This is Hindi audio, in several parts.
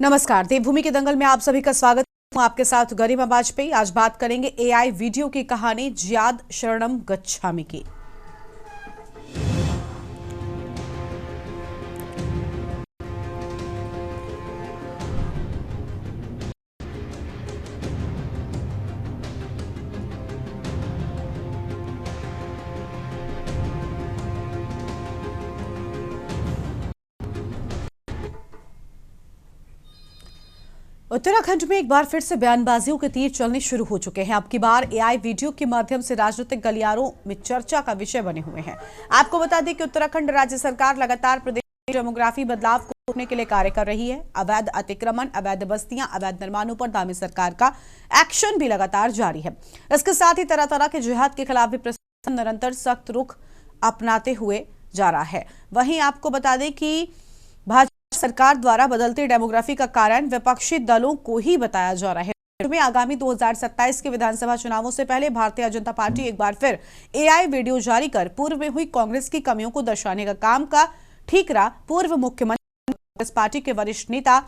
नमस्कार, देवभूमि के दंगल में आप सभी का स्वागत है। आपके साथ गरिमा वाजपेयी। आज बात करेंगे एआई वीडियो की कहानी जियाद शरणम गच्छामी की। उत्तराखंड में एक बार फिर से बयानबाजियों के तीर चलने शुरू हो चुके हैं। अब की बार एआई वीडियो के माध्यम से राजनीतिक गलियारों में चर्चा का विषय बने हुए हैं। आपको बता दें कि उत्तराखंड राज्य सरकार लगातार प्रदेश में डेमोग्राफी बदलाव को रोकने के लिए कार्य कर रही है। अवैध अतिक्रमण, अवैध बस्तियां, अवैध निर्माणों पर दामी सरकार का एक्शन भी लगातार जारी है। इसके साथ ही तरह तरह के जिहाद के खिलाफ भी प्रशासन निरंतर सख्त रुख अपनाते हुए जा रहा है। वहीं आपको बता दें कि सरकार द्वारा बदलती डेमोग्राफी का कारण विपक्षी दलों को ही बताया जा रहा है। में आगामी 2027 के विधानसभा चुनावों से पहले भारतीय जनता पार्टी एक बार फिर एआई वीडियो जारी कर पूर्व में हुई कांग्रेस की कमियों को दर्शाने का काम का ठीकरा पूर्व मुख्यमंत्री कांग्रेस पार्टी के वरिष्ठ नेता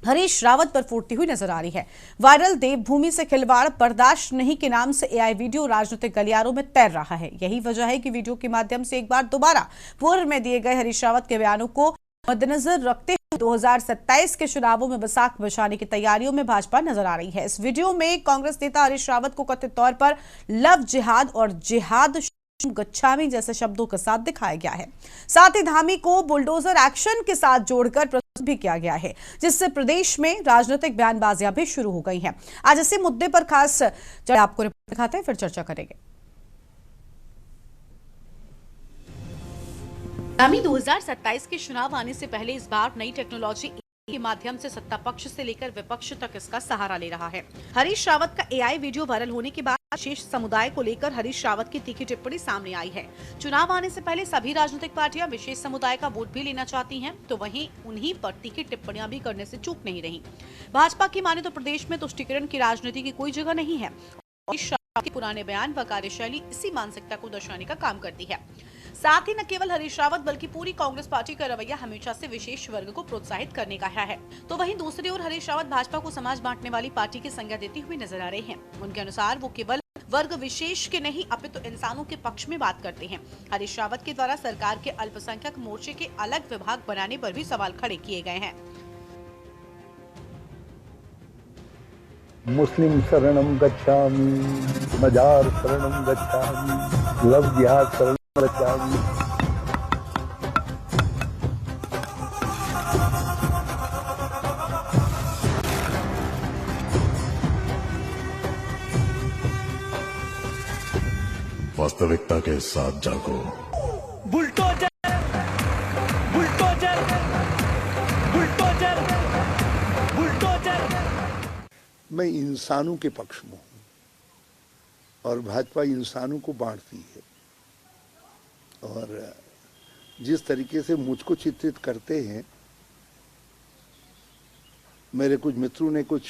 हरीश रावत पर फूटती हुई नजर आ रही है। वायरल देवभूमि से खिलवाड़ बर्दाश्त नहीं के नाम से एआई वीडियो राजनीतिक गलियारों में तैर रहा है। यही वजह है कि वीडियो के माध्यम से एक बार दोबारा पूर्व में दिए गए हरीश रावत के बयानों को मद्देनजर रखते हुए 2027 के चुनावों में बैसाख बचाने की तैयारियों में भाजपा नजर आ रही है। इस वीडियो में कांग्रेस नेता हरीश रावत को कथित तौर पर लव जिहाद और जिहाद गच्छामी जैसे शब्दों के साथ दिखाया गया है। साथ ही धामी को बुलडोजर एक्शन के साथ जोड़कर प्रस्तुत भी किया गया है, जिससे प्रदेश में राजनीतिक बयानबाजियां भी शुरू हो गई हैं। आज इसी मुद्दे पर खास आपको रिपोर्ट दिखाते हैं, फिर चर्चा करेंगे। आगामी 2027 के चुनाव आने से पहले इस बार नई टेक्नोलॉजी के माध्यम से सत्ता पक्ष से लेकर विपक्ष तक इसका सहारा ले रहा है। हरीश रावत का एआई वीडियो वायरल होने के बाद विशेष समुदाय को लेकर हरीश रावत की तीखी टिप्पणी सामने आई है। चुनाव आने से पहले सभी राजनीतिक पार्टियां विशेष समुदाय का वोट भी लेना चाहती हैं, तो वहीं उन्हीं पर तीखी टिप्पणियां भी करने से चूक नहीं रही। भाजपा की माने तो प्रदेश में तुष्टीकरण की राजनीति की कोई जगह नहीं है। हरीश रावत के पुराने बयान व कार्यशैली इसी मानसिकता को दर्शाने का काम करती है। साथ ही न केवल हरीश रावत बल्कि पूरी कांग्रेस पार्टी का रवैया हमेशा से विशेष वर्ग को प्रोत्साहित करने का है। तो वहीं दूसरी ओर हरीश रावत भाजपा को समाज बांटने वाली पार्टी की संज्ञा देती हुई नजर आ रहे हैं। उनके अनुसार वो केवल वर्ग विशेष के नहीं अपितु इंसानों के पक्ष में बात करते हैं। हरीश रावत के द्वारा सरकार के अल्पसंख्यक मोर्चे के अलग विभाग बनाने पर भी सवाल खड़े किए गए हैं। मुस्लिम शरणम गच्छामि, मजार शरणम गच्छामि, लव जिहाद शरणम गच्छामि। वास्तविकता के साथ जागो। Bulldozer, bulldozer, bulldozer, bulldozer. मैं इंसानों के पक्ष में हूं और भाजपा इंसानों को बांटती है। और जिस तरीके से मुझको चित्रित करते हैं, मेरे कुछ मित्रों ने कुछ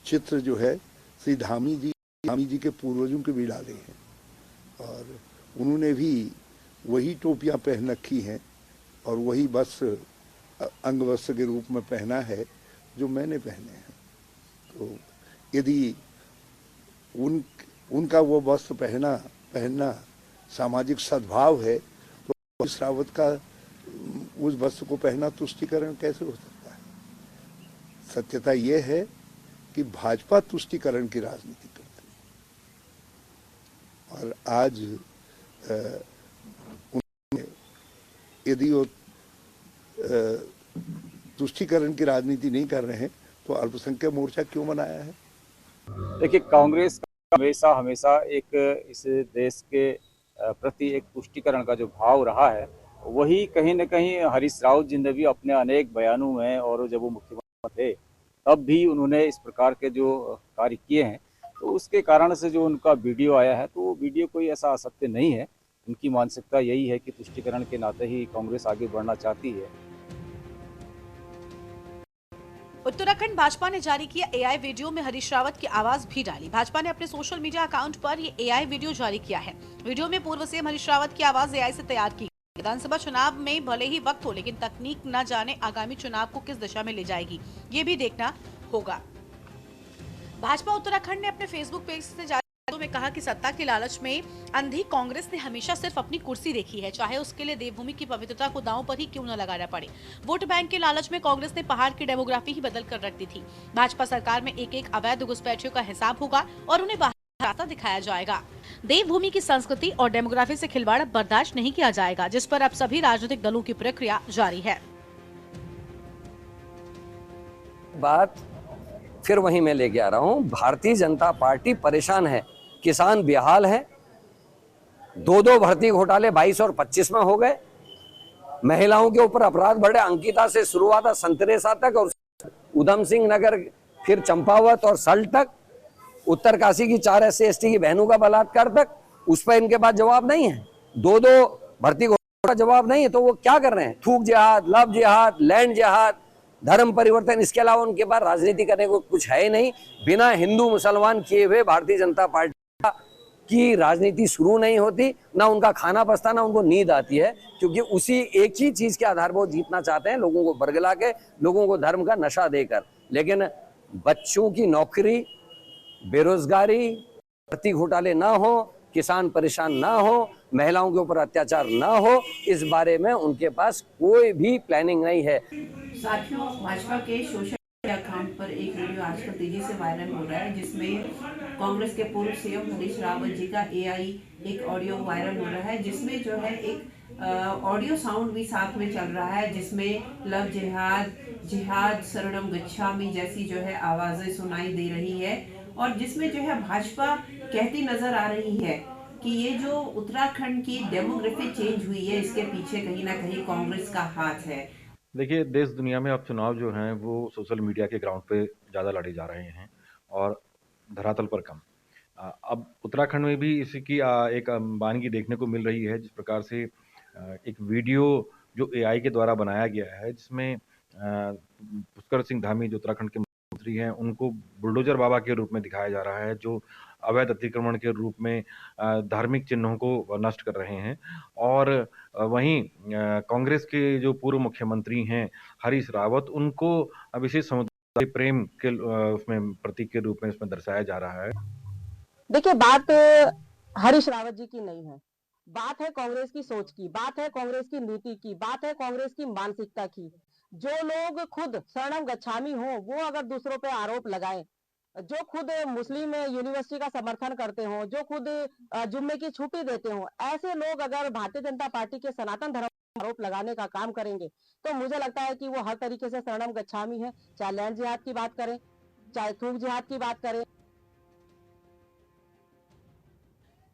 चित्र जो है श्री धामी जी के पूर्वजों के भी डाले हैं और उन्होंने भी वही टोपियां पहन रखी हैं और वही वस्त्र अंग वस्त्र के रूप में पहना है जो मैंने पहने हैं। तो यदि उनका वो वस्त्र पहनना सामाजिक सद्भाव है, तो हरीश रावत का उस वस्त्र को पहनना तुष्टीकरण कैसे हो सकता है? सत्यता यह है कि भाजपा तुष्टीकरण की राजनीति करती है और आज यदि वो तुष्टीकरण की राजनीति नहीं कर रहे हैं तो अल्पसंख्यक मोर्चा क्यों बनाया है? देखिए, कांग्रेस का हमेशा एक इस देश के प्रति एक तुष्टीकरण का जो भाव रहा है, वही कहीं न कहीं हरीश रावत जी ने भी अपने अनेक बयानों में और जब वो मुख्यमंत्री थे तब भी उन्होंने इस प्रकार के जो कार्य किए हैं, तो उसके कारण से जो उनका वीडियो आया है, तो वो वीडियो कोई ऐसा असत्य नहीं है। उनकी मानसिकता यही है कि तुष्टीकरण के नाते ही कांग्रेस आगे बढ़ना चाहती है। उत्तराखंड भाजपा ने जारी किया एआई वीडियो में हरीश रावत की आवाज भी डाली। भाजपा ने अपने सोशल मीडिया अकाउंट पर ये एआई वीडियो जारी किया है। वीडियो में पूर्व सीएम हरीश रावत की आवाज एआई से तैयार की विधानसभा चुनाव में भले ही वक्त हो, लेकिन तकनीक न जाने आगामी चुनाव को किस दिशा में ले जाएगी, ये भी देखना होगा। भाजपा उत्तराखंड ने अपने फेसबुक पेज से जारी में कहा कि सत्ता के लालच में अंधी कांग्रेस ने हमेशा सिर्फ अपनी कुर्सी देखी है, चाहे उसके लिए देवभूमि की पवित्रता को दांव पर ही क्यों न लगाना पड़े। वोट बैंक के लालच में कांग्रेस ने पहाड़ की डेमोग्राफी ही बदल कर रख दी थी। भाजपा सरकार में एक एक अवैध घुसपैठियों का हिसाब होगा और उन्हें बाहर रास्ता दिखाया जाएगा। देवभूमि की संस्कृति और डेमोग्राफी से खिलवाड़ बर्दाश्त नहीं किया जाएगा, जिस पर अब सभी राजनीतिक दलों की प्रक्रिया जारी है। बात फिर वहीं मैं लेके आ रहा हूं, भारतीय जनता पार्टी परेशान है, किसान बेहाल है। 2-2 भर्ती घोटाले 22 और 25 में हो गए। महिलाओं के ऊपर अपराध बढ़े, अंकिता से शुरू हुआ था संतरेसा तक और उधम सिंह नगर, फिर चंपावत और सल्ट तक, उत्तरकाशी की 4 SC/ST की बहनों का बलात्कार तक, उस पर इनके पास जवाब नहीं है। 2-2 भर्ती घोटाले का जवाब नहीं है, तो वो क्या कर रहे हैं? थूक जिहाद, लव जिहाद, लैंड जिहाद, धर्म परिवर्तन, इसके अलावा उनके पास राजनीति करने को कुछ है ही नहीं। बिना हिंदू मुसलमान किए हुए भारतीय जनता पार्टी की राजनीति शुरू नहीं होती, ना उनका खाना पचता, ना उनको नींद आती है, क्योंकि उसी एक ही चीज के आधार पर वो जीतना चाहते हैं, लोगों को बरगला के, लोगों को धर्म का नशा देकर। लेकिन बच्चों की नौकरी, बेरोजगारी, भर्ती घोटाले ना हो, किसान परेशान ना हो, महिलाओं के ऊपर अत्याचार ना हो, इस बारे में उनके पास कोई भी प्लानिंग नहीं है। साथियों, भाजपा के सोशल मीडिया अकाउंट पर एक वीडियो आजकल तेजी से वायरल हो रहा है, जिसमें कांग्रेस के पूर्व सीएम हरीश रावत जी का AI एक ऑडियो वायरल हो रहा है, जिसमें जो है एक ऑडियो साउंड भी साथ में चल रहा है, जिसमें लव जिहाद, जिहाद शरणम गच्छामि जैसी जो है आवाजें सुनाई दे रही है, और जिसमें जो है भाजपा कहती नजर आ रही है कि ये जो उत्तराखंड की डेमोग्राफी चेंज हुई है, इसके पीछे कहीं ना कहीं कांग्रेस का हाथ है। देखिए, देश दुनिया में अब चुनाव जो हैं वो सोशल मीडिया के ग्राउंड पे ज़्यादा लड़े जा रहे हैं और धरातल पर कम। अब उत्तराखंड में भी इसी की एक वानगी देखने को मिल रही है, जिस प्रकार से एक वीडियो जो AI के द्वारा बनाया गया है, जिसमें पुष्कर सिंह धामी जो उत्तराखंड के मुख्यमंत्री हैं, उनको बुलडोजर बाबा के रूप में दिखाया जा रहा है, जो अवैध अतिक्रमण के रूप में धार्मिक चिन्हों को नष्ट कर रहे हैं। और वहीं कांग्रेस के जो पूर्व मुख्यमंत्री हैं हरीश रावत, उनको विशेष समुदाय प्रेम के उसमें प्रतीक के रूप में इसमें दर्शाया जा रहा है। देखिए, बात हरीश रावत जी की नहीं है, बात है कांग्रेस की सोच की, बात है कांग्रेस की नीति की, बात है कांग्रेस की मानसिकता की। जो लोग खुद शरणम गच्छामी हो, वो अगर दूसरों पे आरोप लगाएं, जो खुद मुस्लिम यूनिवर्सिटी का समर्थन करते हो, जो खुद जुम्मे की छुट्टी देते हो, ऐसे लोग अगर भारतीय जनता पार्टी के सनातन धर्म पर आरोप लगाने का काम करेंगे, तो मुझे लगता है कि वो हर तरीके से शरणम गच्छामी है। चाहे लैंड जिहाद की बात करें, चाहे थूक जिहाद की बात करें।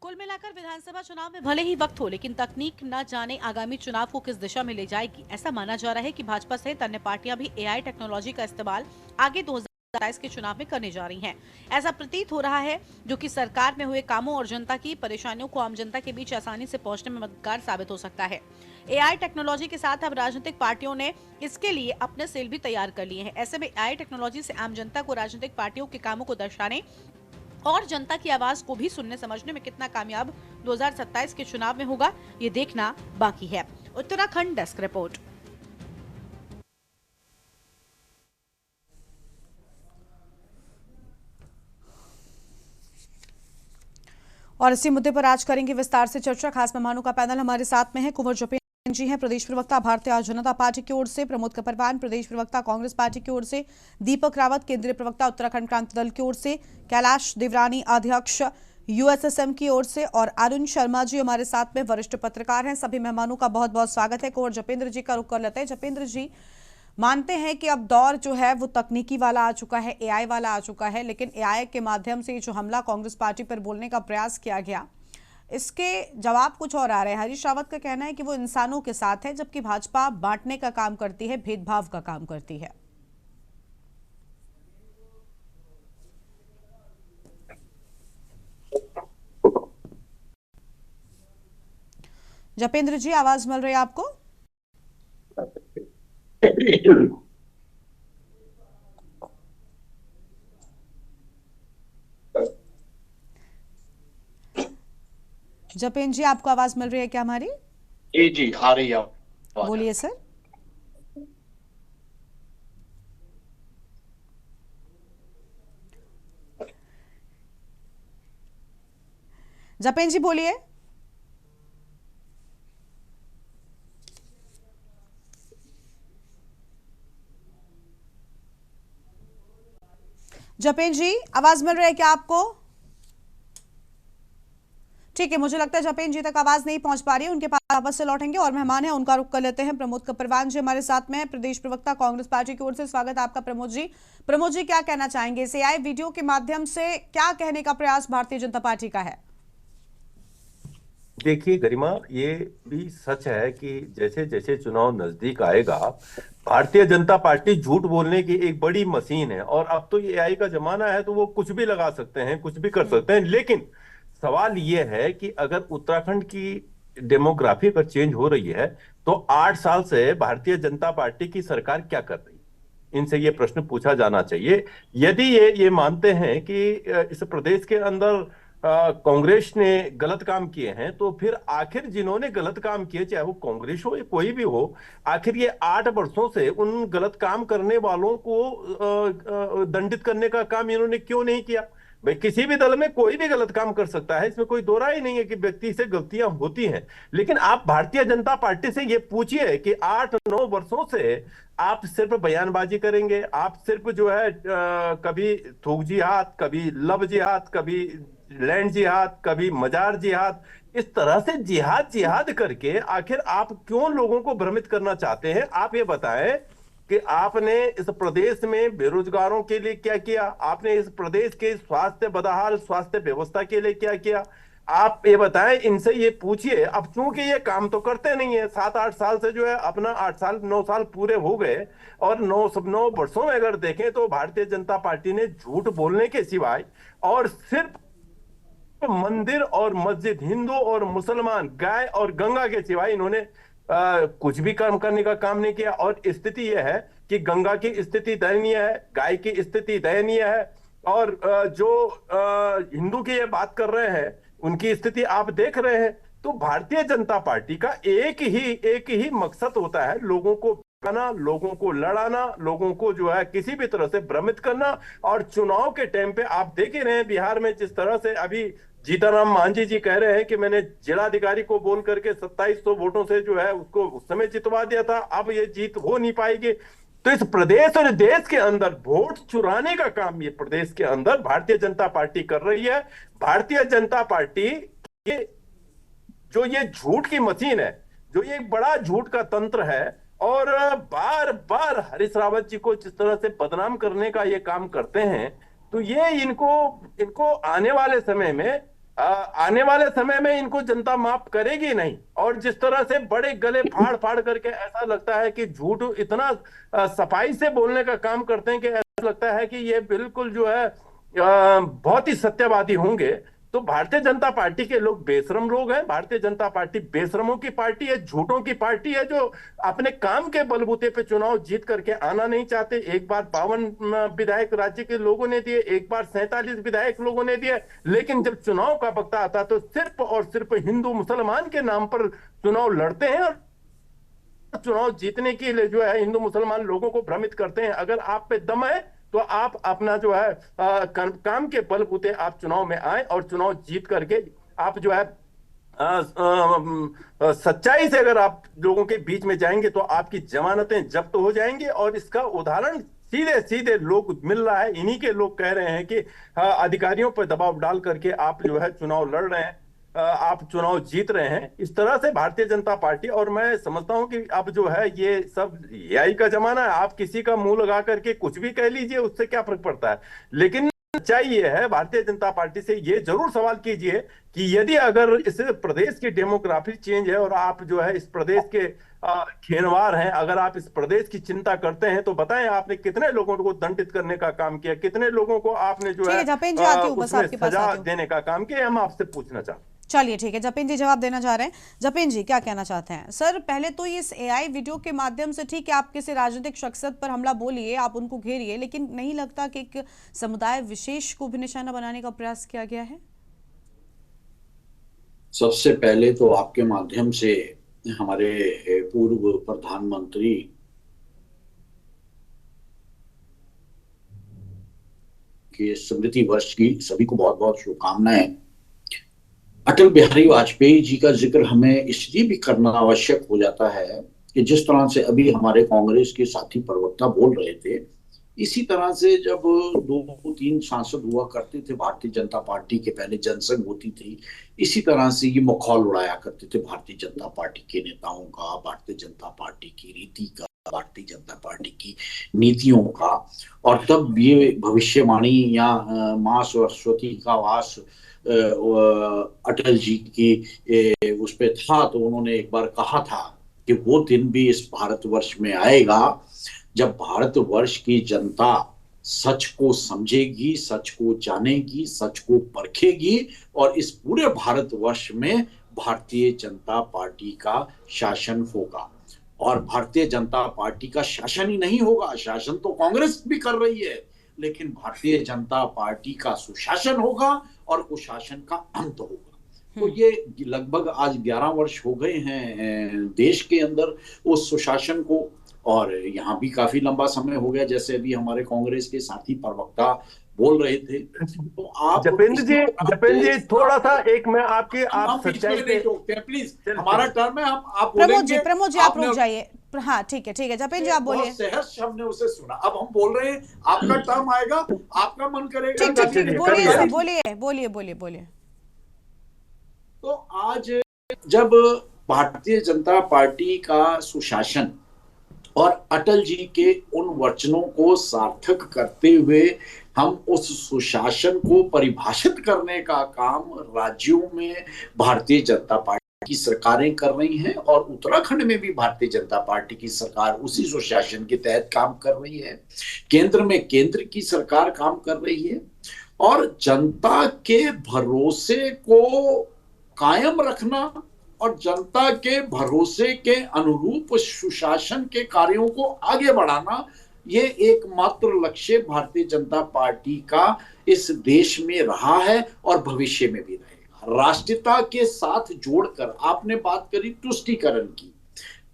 कुल मिलाकर विधानसभा चुनाव में भले ही वक्त हो, लेकिन तकनीक न जाने आगामी चुनाव को किस दिशा में ले जाएगी। ऐसा माना जा रहा है कि भाजपा सहित अन्य पार्टियां भी AI टेक्नोलॉजी का इस्तेमाल आगे 2027 के चुनाव में करने जा रही हैं। ऐसा प्रतीत हो रहा है, जो कि सरकार में हुए कामों और जनता की परेशानियों को आम जनता के बीच आसानी से पहुंचने में मददगार साबित हो सकता है। AI टेक्नोलॉजी के साथ अब राजनीतिक पार्टियों ने इसके लिए अपने सेल भी तैयार कर लिए हैं। ऐसे में AI टेक्नोलॉजी से आम जनता को राजनीतिक पार्टियों के कामों को दर्शाने और जनता की आवाज को भी सुनने समझने में कितना कामयाब 2027 के चुनाव में होगा, ये देखना बाकी है। Uttarakhand desk report. और इसी मुद्दे पर आज करेंगे विस्तार से चर्चा। खास मेहमानों का पैनल हमारे साथ में है। कुंवर जपेंद्र जी हैं प्रदेश प्रवक्ता भारतीय जनता पार्टी की ओर से, प्रमोद कपरवान प्रदेश प्रवक्ता कांग्रेस पार्टी की ओर से, दीपक रावत केंद्रीय प्रवक्ता उत्तराखंड क्रांति दल की ओर से, कैलाश देवरानी अध्यक्ष USSM की ओर से, और अरुण शर्मा जी हमारे साथ में वरिष्ठ पत्रकार हैं। सभी मेहमानों का बहुत बहुत स्वागत है। कुंवर जपेंद्र जी का रुख कर लेते हैं। जपेंद्र जी, मानते हैं कि अब दौर जो है वो तकनीकी वाला आ चुका है, AI वाला आ चुका है, लेकिन AI के माध्यम से जो हमला कांग्रेस पार्टी पर बोलने का प्रयास किया गया, इसके जवाब कुछ और आ रहे हैं। हरीश रावत का कहना है कि वो इंसानों के साथ है, जबकि भाजपा बांटने का काम करती है, भेदभाव का काम करती है। जपेंद्र जी, आवाज मिल रही है आपको? जपेंद्र जी, आपको आवाज मिल रही है क्या हमारी? जी आ रही है आवाज। बोलिए सर। जपेन जी बोलिए। जपेन जी आवाज मिल रही है क्या आपको? ठीक है, मुझे लगता है जपेन जी तक आवाज नहीं पहुंच पा रही है, उनके पास वापस से लौटेंगे। और मेहमान है उनका रुख कर लेते हैं। प्रमोद कपरवान जी हमारे साथ में, प्रदेश प्रवक्ता कांग्रेस पार्टी की ओर से। स्वागत है आपका प्रमोद जी। प्रमोद जी क्या कहना चाहेंगे? इस एआई वीडियो के माध्यम से क्या कहने का प्रयास भारतीय जनता पार्टी का है? देखिए गरिमा, ये भी सच है कि जैसे जैसे चुनाव नजदीक आएगा, भारतीय जनता पार्टी झूठ बोलने की एक बड़ी मशीन है। और अब तो ये एआई का जमाना है, तो वो कुछ भी लगा सकते हैं, कुछ भी कर सकते हैं। लेकिन सवाल ये है कि अगर उत्तराखंड की डेमोग्राफी अगर चेंज हो रही है, तो 8 साल से भारतीय जनता पार्टी की सरकार क्या कर रही है? इनसे ये प्रश्न पूछा जाना चाहिए। यदि ये मानते हैं कि इस प्रदेश के अंदर कांग्रेस ने गलत काम किए हैं, तो फिर आखिर जिन्होंने गलत काम किए, चाहे वो कांग्रेस हो या कोई भी हो, आखिर ये 8 वर्षों से उन गलत काम करने वालों को दंडित करने का काम इन्होंने क्यों नहीं किया? भाई किसी भी दल में कोई भी गलत काम कर सकता है, इसमें कोई दो राय नहीं है कि व्यक्ति से गलतियां होती हैं। लेकिन आप भारतीय जनता पार्टी से ये पूछिए कि 8-9 वर्षों से आप सिर्फ बयानबाजी करेंगे, आप सिर्फ जो है कभी थूक जिहाद, कभी लब जिहाद, कभी लैंड जिहाद, कभी मजार जिहाद, इस तरह से जिहाद जिहाद करके आखिर आप क्यों लोगों को भ्रमित करना चाहते हैं? आप ये बताएं कि आपने इस प्रदेश में बेरोजगारों के लिए क्या किया? आपने इस प्रदेश के स्वास्थ्य बदहाल स्वास्थ्य व्यवस्था के लिए क्या किया? आप ये बताएं, इनसे ये पूछिए। अब चूंकि ये काम तो करते नहीं है, 7-8 साल से जो है अपना 8-9 साल पूरे हो गए, और 9 वर्षों में अगर देखें तो भारतीय जनता पार्टी ने झूठ बोलने के सिवाय और सिर्फ मंदिर और मस्जिद, हिंदू और मुसलमान, गाय और गंगा के सिवाय इन्होंने कुछ भी काम करने का काम नहीं किया। और स्थिति यह है कि गंगा की स्थिति दयनीय है, गाय की स्थिति दयनीय है, और जो हिंदू की ये बात कर रहे हैं उनकी स्थिति आप देख रहे हैं। तो भारतीय जनता पार्टी का एक ही मकसद होता है, लोगों को भगाना, लोगों को लड़ाना, लोगों को जो है किसी भी तरह से भ्रमित करना। और चुनाव के टाइम पे आप देख ही रहे हैं बिहार में जिस तरह से अभी जीतनराम मांझी जी कह रहे हैं कि मैंने जिलाधिकारी को बोल करके 2700 वोटों से जो है उसको उस समय जितवा दिया था, अब ये जीत हो नहीं पाएगी। तो इस प्रदेश और देश के अंदर वोट चुराने का काम ये प्रदेश के अंदर भारतीय जनता पार्टी कर रही है। भारतीय जनता पार्टी ये जो ये झूठ की मशीन है, जो ये एक बड़ा झूठ का तंत्र है, और बार बार हरीश रावत जी को जिस तरह से बदनाम करने का ये काम करते हैं, तो ये इनको आने वाले समय में इनको जनता माफ करेगी नहीं। और जिस तरह से बड़े गले फाड़ फाड़ करके ऐसा लगता है कि झूठ इतना सफाई से बोलने का काम करते हैं कि ऐसा लगता है कि ये बिल्कुल जो है बहुत ही सत्यवादी होंगे। तो भारतीय जनता पार्टी के लोग बेशरम लोग हैं। भारतीय जनता पार्टी बेशरमों की पार्टी है, झूठों की पार्टी है, जो अपने काम के बलबूते पे चुनाव जीत करके आना नहीं चाहते। एक बार 52 विधायक राज्य के लोगों ने दिए, एक बार 47 विधायक लोगों ने दिए, लेकिन जब चुनाव का वक्त आता तो सिर्फ और सिर्फ हिंदू मुसलमान के नाम पर चुनाव लड़ते हैं, और चुनाव जीतने के लिए जो है हिंदू मुसलमान लोगों को भ्रमित करते हैं। अगर आप पे दम है तो आप अपना जो है काम के बलबूते आप चुनाव में आए, और चुनाव जीत करके आप जो है सच्चाई से अगर आप लोगों के बीच में जाएंगे तो आपकी जमानतें जब्त हो जाएंगी। और इसका उदाहरण सीधे सीधे लोग मिल रहा है। इन्हीं के लोग कह रहे हैं कि अधिकारियों पर दबाव डाल करके आप जो है चुनाव लड़ रहे हैं, आप चुनाव जीत रहे हैं। इस तरह से भारतीय जनता पार्टी, और मैं समझता हूं कि अब जो है ये सब एआई का जमाना है, आप किसी का मुंह लगा करके कुछ भी कह लीजिए, उससे क्या फर्क पड़ता है। लेकिन सच्चाई ये है, भारतीय जनता पार्टी से ये जरूर सवाल कीजिए कि यदि अगर इस प्रदेश की डेमोग्राफी चेंज है और आप जो है इस प्रदेश के खेनवार हैं, अगर आप इस प्रदेश की चिंता करते हैं, तो बताएं आपने कितने लोगों को दंडित करने का काम किया, कितने लोगों को आपने जो है उसमें सजा देने का काम किया, हम आपसे पूछना चाहते हैं। चलिए ठीक है, जपेन जी जवाब देना चाह रहे हैं। जपेन जी क्या कहना चाहते हैं? सर पहले तो इस एआई वीडियो के माध्यम से ठीक है आप किसी राजनीतिक शख्सियत पर हमला बोलिए, आप उनको घेरिए, लेकिन नहीं लगता कि एक समुदाय विशेष को भी निशाना बनाने का प्रयास किया गया है? सबसे पहले तो आपके माध्यम से हमारे पूर्व प्रधानमंत्री के स्मृति वर्ष की सभी को बहुत बहुत शुभकामनाएं। अटल बिहारी वाजपेयी जी का जिक्र हमें इसलिए भी करना आवश्यक हो जाता है कि जिस तरह से अभी हमारे कांग्रेस के साथी प्रवक्ता बोल रहे थे, इसी तरह से जब 2-3 सांसद हुआ करते थे भारतीय जनता पार्टी के, पहले जनसंघ होती थी, इसी तरह से ये मखौल उड़ाया करते थे भारतीय जनता पार्टी के नेताओं का, भारतीय जनता पार्टी की रीति का, भारतीय जनता पार्टी की नीतियों का। और तब ये भविष्यवाणी या माँ सरस्वती का वास अटल जी की उस पे था, तो उन्होंने एक बार कहा था कि वो दिन भी इस भारतवर्ष में आएगा जब भारतवर्ष की जनता सच को समझेगी, सच को जानेगी, सच को परखेगी और इस पूरे भारतवर्ष में भारतीय जनता पार्टी का शासन होगा। और भारतीय जनता पार्टी का शासन ही नहीं होगा, शासन तो कांग्रेस भी कर रही है, लेकिन भारतीय जनता पार्टी का सुशासन होगा और कुशासन का अंत होगा। तो ये लगभग आज 11 वर्ष हो गए हैं देश के अंदर उस सुशासन को, और यहाँ भी काफी लंबा समय हो गया, जैसे अभी हमारे कांग्रेस के साथी प्रवक्ता बोल रहे थे। तो आप जपेंद्र जी थोड़ा सा एक मैं आपके आप सच्चाई पे प्लीज, हमारा टर्म है, आप प्रमोद जी आप रुक जाइए। हाँ ठीक है जपेंद्र जी आप बोलिए। सहर्ष हमने उसे सुना, अब हम बोल रहे हैं, आपका टर्म आएगा, आपका मन करेगा। ठीक, बोलिए। तो आज जब भारतीय जनता पार्टी का सुशासन और अटल जी के उन वचनों को सार्थक करते हुए हम उस सुशासन को परिभाषित करने का काम राज्यों में भारतीय जनता पार्टी की सरकारें कर रही हैं, और उत्तराखंड में भी भारतीय जनता पार्टी की सरकार उसी सुशासन के तहत काम कर रही है। केंद्र में केंद्र की सरकार काम कर रही है, और जनता के भरोसे को कायम रखना और जनता के भरोसे के अनुरूप सुशासन के कार्यों को आगे बढ़ाना, ये एकमात्र लक्ष्य भारतीय जनता पार्टी का इस देश में रहा है और भविष्य में भी रहेगा। राष्ट्रीयता के साथ जोड़कर आपने बात करी तुष्टीकरण की,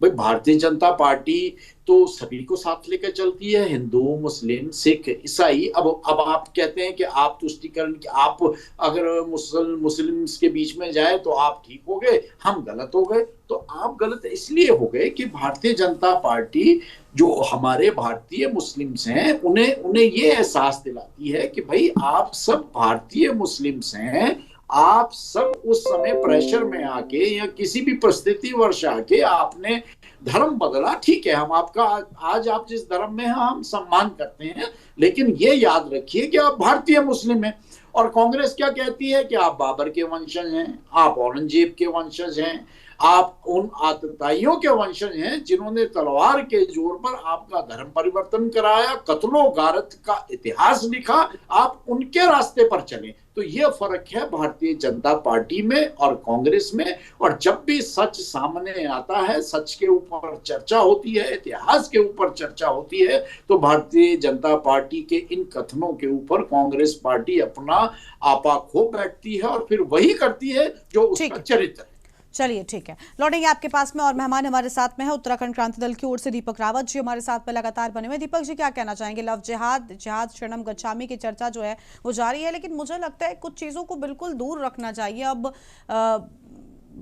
भाई भारतीय जनता पार्टी तो सभी को साथ लेकर चलती है, हिंदू, मुस्लिम, सिख, ईसाई। अब आप कहते हैं कि आप तुष्टीकरण की, आप अगर मुस्लिम्स के बीच में जाए तो आप ठीक हो गए, हम गलत हो गए। तो आप गलत इसलिए हो गए कि भारतीय जनता पार्टी जो हमारे भारतीय मुस्लिम्स हैं उन्हें ये एहसास दिलाती है कि भाई आप सब भारतीय मुस्लिम्स हैं, आप सब उस समय प्रेशर में आके या किसी भी परिस्थिति वर्ष आके आपने धर्म बदला, ठीक है, हम आपका आज आप जिस धर्म में हैं हम सम्मान करते हैं, लेकिन ये याद रखिए कि आप भारतीय मुस्लिम हैं। और कांग्रेस क्या कहती है कि आप बाबर के वंशज हैं, आप औरंगजेब के वंशज हैं, आप उन आतताइयों के वंशज हैं जिन्होंने तलवार के जोर पर आपका धर्म परिवर्तन कराया, कत्लो गारत का इतिहास लिखा, आप उनके रास्ते पर चले। तो ये फर्क है भारतीय जनता पार्टी में और कांग्रेस में। और जब भी सच सामने आता है, सच के ऊपर चर्चा होती है, इतिहास के ऊपर चर्चा होती है, तो भारतीय जनता पार्टी के इन कथनों के ऊपर कांग्रेस पार्टी अपना आपा खो बैठती है और फिर वही करती है जो उसका चरित्र है। चलिए ठीक है, लौटेंगे आपके पास में। और मेहमान हमारे साथ में है उत्तराखंड क्रांति दल की ओर से दीपक रावत जी हमारे साथ में लगातार बने हुए। दीपक जी क्या कहना चाहेंगे? लव जिहाद शरणम गच्छामी की चर्चा जो है वो जारी है, लेकिन मुझे लगता है कुछ चीजों को बिल्कुल दूर रखना चाहिए। अब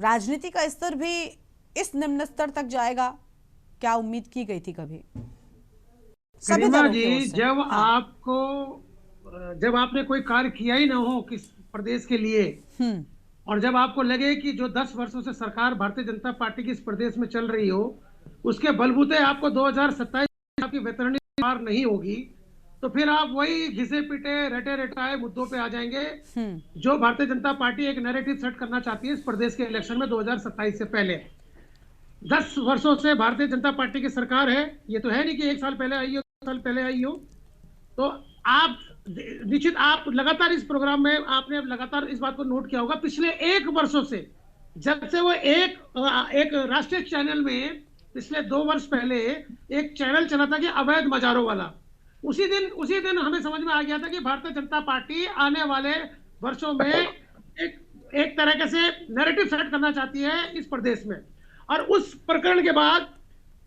राजनीति का स्तर भी इस निम्न स्तर तक जाएगा, क्या उम्मीद की गई थी कभी? जब आपने कोई कार्य किया ही ना हो किस प्रदेश के लिए, और जब आपको लगे कि जो 10 वर्षों से सरकार भारतीय जनता पार्टी की इस प्रदेश में चल रही हो, उसके बलबूते आपको 2027 आपकी वेतरणी पार नहीं होगी, तो फिर आप वही घिसे पिटे रटे रटाए मुद्दों पे आ जाएंगे जो भारतीय जनता पार्टी एक नैरेटिव सेट करना चाहती है इस प्रदेश के इलेक्शन में 2027 से पहले। 10 वर्षों से भारतीय जनता पार्टी की सरकार है, ये तो है नहीं कि 1 साल पहले आई हो, 2 साल पहले आई हो। तो आप निश्चित आप लगातार इस प्रोग्राम में आपने लगातार इस बात को नोट किया होगा, पिछले 1 वर्षों से जब से वो एक राष्ट्रीय चैनल में पिछले 2 वर्ष पहले एक चैनल चला था कि अवैध मजारों वाला, उसी दिन हमें समझ में आ गया था कि भारतीय जनता पार्टी आने वाले वर्षों में एक तरीके से नैरेटिव सेट करना चाहती है इस प्रदेश में। और उस प्रकरण के बाद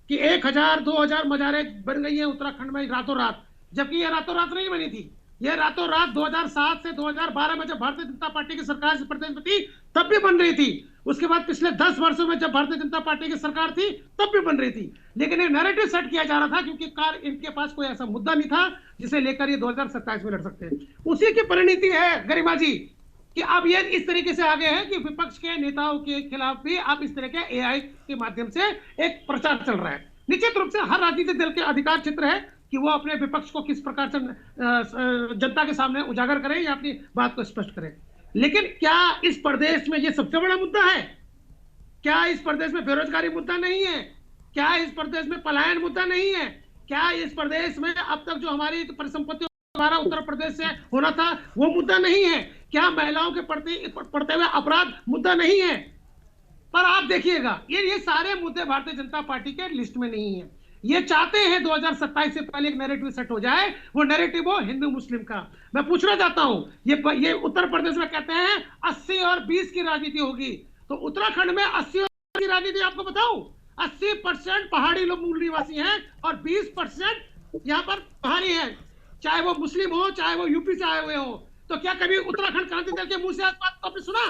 कि 1000 2000 मजारें बन गई हैं उत्तराखंड में रातों रात, जबकि ये रातों रात नहीं बनी थी। ये रातों रात 2007 से 2012 में जब भारतीय जनता पार्टी की सरकार से प्रदेश में थी तब भी बन रही थी। उसके बाद पिछले 10 वर्षों में जब भारतीय जनता पार्टी की सरकार थी तब भी बन रही थी। लेकिन एक नैरेटिव सेट किया जा रहा था क्योंकि इनके पास कोई ऐसा मुद्दा नहीं था जिसे लेकर ये 2027 में लड़ सकते हैं। उसी की परिणति है गरिमा जी कि अब ये इस तरीके से आगे है कि विपक्ष के नेताओं के खिलाफ भी अब इस तरह के एआई के माध्यम से एक प्रचार चल रहा है। निश्चित रूप से हर राजनीतिक दल के अधिकार क्षेत्र है कि वो अपने विपक्ष को किस प्रकार से जनता के सामने उजागर करें या अपनी बात को स्पष्ट करें। लेकिन क्या इस प्रदेश में ये सबसे बड़ा मुद्दा है? क्या इस प्रदेश में बेरोजगारी मुद्दा नहीं है? क्या इस प्रदेश में पलायन मुद्दा नहीं है? क्या इस प्रदेश में अब तक जो हमारी परिसंपत्ति हमारा उत्तर प्रदेश से होना था वो मुद्दा नहीं है? क्या महिलाओं के पड़ते हुए अपराध मुद्दा नहीं है? पर आप देखिएगा ये सारे मुद्दे भारतीय जनता पार्टी के लिस्ट में नहीं है। ये चाहते हैं 2027 से पहले एक नैरेटिव सेट हो जाए, वो नैरेटिव हो हिंदू मुस्लिम का। मैं पूछना चाहता हूं, ये उत्तर प्रदेश में कहते हैं 80 और 20 की राजनीति होगी, तो उत्तराखंड में 80 और 20 की राजनीति आपको बताऊं, 80% पहाड़ी लोग मूल निवासी हैं और 20% यहाँ पर पहाड़ी है, चाहे वो मुस्लिम हो चाहे वो यूपी से आए हुए हो। तो क्या कभी उत्तराखंड क्रांति दल के मुंह से आज बात आपने सुना?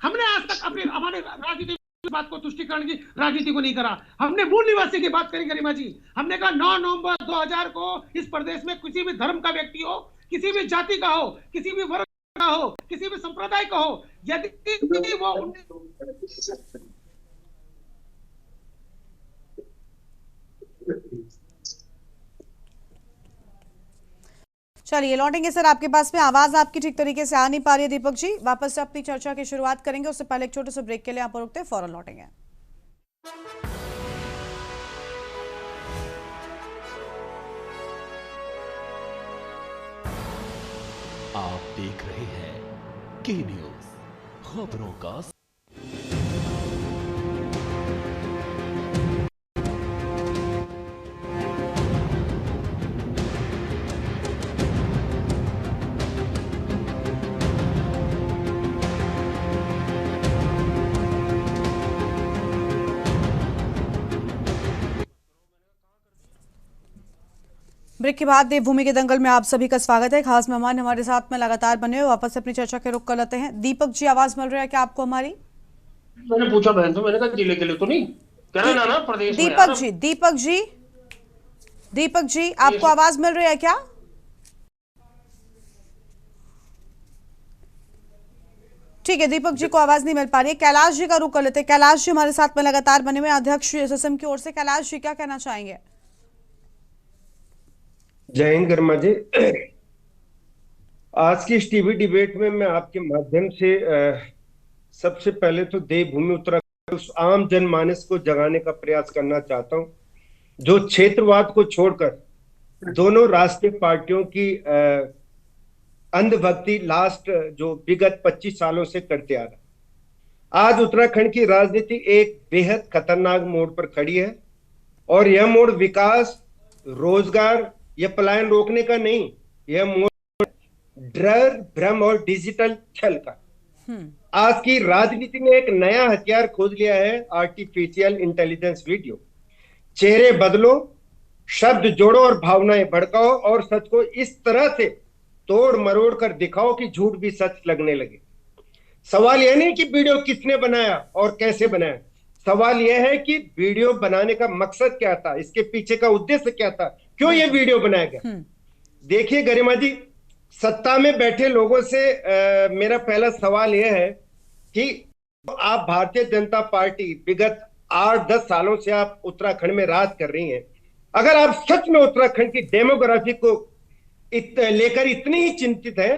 हमने आज तक अपनी हमारे राजनीति बात को तुष्टिकरण की राजनीति को नहीं करा। हमने मूल निवासी की बात करी गरिमा जी। हमने कहा 9 नवंबर 2000 को इस प्रदेश में किसी भी धर्म का व्यक्ति हो, किसी भी जाति का हो, किसी भी वर्ग का हो, किसी भी संप्रदाय का हो, यदि वो चलिए लौटेंगे सर आपके पास में। आवाज आपकी ठीक तरीके से आ नहीं पा रही है दीपक जी, वापस से अपनी चर्चा की शुरुआत करेंगे, उससे पहले एक छोटे से ब्रेक के लिए आप रुकते हैं, फौरन लौटेंगे। आप देख रहे हैं के न्यूज, खबरों का ब्रेक के बाद देवभूमि के दंगल में आप सभी का स्वागत है। खास मेहमान हमारे साथ में लगातार बने हुए, वापस अपनी चर्चा के रुख कर लेते हैं। दीपक जी आवाज मिल रहा है क्या आपको हमारी? मैंने पूछा बहन तो मैंने कहा जिले के लिए तो नहीं कहना ना प्रदेश में। दीपक जी आपको आवाज मिल रही है क्या? ठीक है, दीपक जी को आवाज नहीं मिल पा रही है। कैलाश जी का रुख कर लेते हैं। कैलाश जी हमारे साथ में लगातार बने हुए अध्यक्ष एसोसिएशन की ओर से। कैलाश जी क्या कहना चाहेंगे? जय हिंद गर्मा जी। आज की इस टीवी डिबेट में मैं आपके माध्यम से सबसे पहले तो देवभूमि उत्तराखंड उस आम जनमानस को जगाने का प्रयास करना चाहता हूं जो क्षेत्रवाद को छोड़कर दोनों राष्ट्रीय पार्टियों की अंधभक्ति लास्ट जो विगत 25 सालों से करते आ रहा। आज उत्तराखंड की राजनीति एक बेहद खतरनाक मोड़ पर खड़ी है और यह मोड़ विकास, रोजगार यह पलायन रोकने का नहीं, यह मोड़ डर, भ्रम और डिजिटल छल का। आज की राजनीति ने एक नया हथियार खोज लिया है, आर्टिफिशियल इंटेलिजेंस वीडियो। चेहरे बदलो, शब्द जोड़ो और भावनाएं भड़काओ और सच को इस तरह से तोड़ मरोड़ कर दिखाओ कि झूठ भी सच लगने लगे। सवाल यह नहीं कि वीडियो किसने बनाया और कैसे बनाया, सवाल यह है कि वीडियो बनाने का मकसद क्या था, इसके पीछे का उद्देश्य क्या था, क्यों ये वीडियो बनाया गया। देखिए गरिमा जी, सत्ता में बैठे लोगों से मेरा पहला सवाल यह है कि आप भारतीय जनता पार्टी विगत 8-10 सालों से आप उत्तराखंड में राज कर रही हैं। अगर आप सच में उत्तराखंड की डेमोग्राफी को लेकर इतनी ही चिंतित है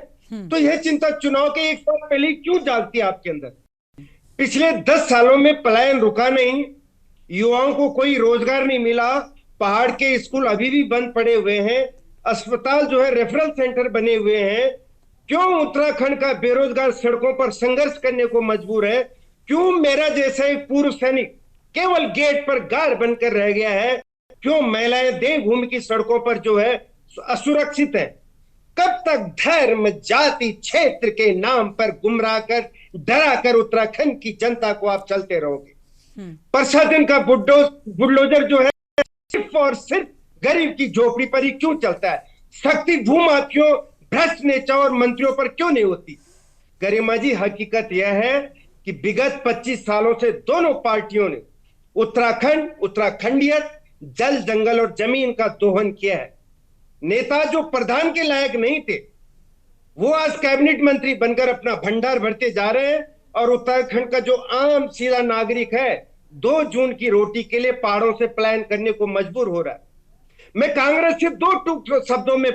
तो यह चिंता चुनाव के 1 साल पहले ही क्यों जागती है आपके अंदर? पिछले 10 सालों में पलायन रुका नहीं, युवाओं को कोई रोजगार नहीं मिला, पहाड़ के स्कूल अभी भी बंद पड़े हुए हैं, अस्पताल जो है रेफरल सेंटर बने हुए हैं। क्यों उत्तराखंड का बेरोजगार सड़कों पर संघर्ष करने को मजबूर है? क्यों मेरा जैसा एक पूर्व सैनिक केवल गेट पर गार्ड बनकर रह गया है? क्यों महिलाएं देवभूमि की सड़कों पर जो है असुरक्षित है? कब तक धर्म, जाति, क्षेत्र के नाम पर गुमराह कर, डरा कर उत्तराखंड की जनता को आप चलते रहोगे? प्रशासन का बुलडोजर जो है सिर्फ और सिर्फ गरीब की झोपड़ी पर ही क्यों चलता है? सख्ती भूमाफियों, भ्रष्ट नेता और मंत्रियों पर क्यों नहीं होती? गरिमा जी, हकीकत यह है कि विगत 25 सालों से दोनों पार्टियों ने उत्तराखंडियत, जल, जंगल और जमीन का दोहन किया है। नेता जो प्रधान के लायक नहीं थे, वो आज कैबिनेट मंत्री बनकर अपना भंडार भरते जा रहे हैं, और उत्तराखंड का जो आम सीधा नागरिक है 2 जून की रोटी के लिए पहाड़ों से पलायन करने को मजबूर हो रहा है। मैं कांग्रेस से 2 टूक शब्दों में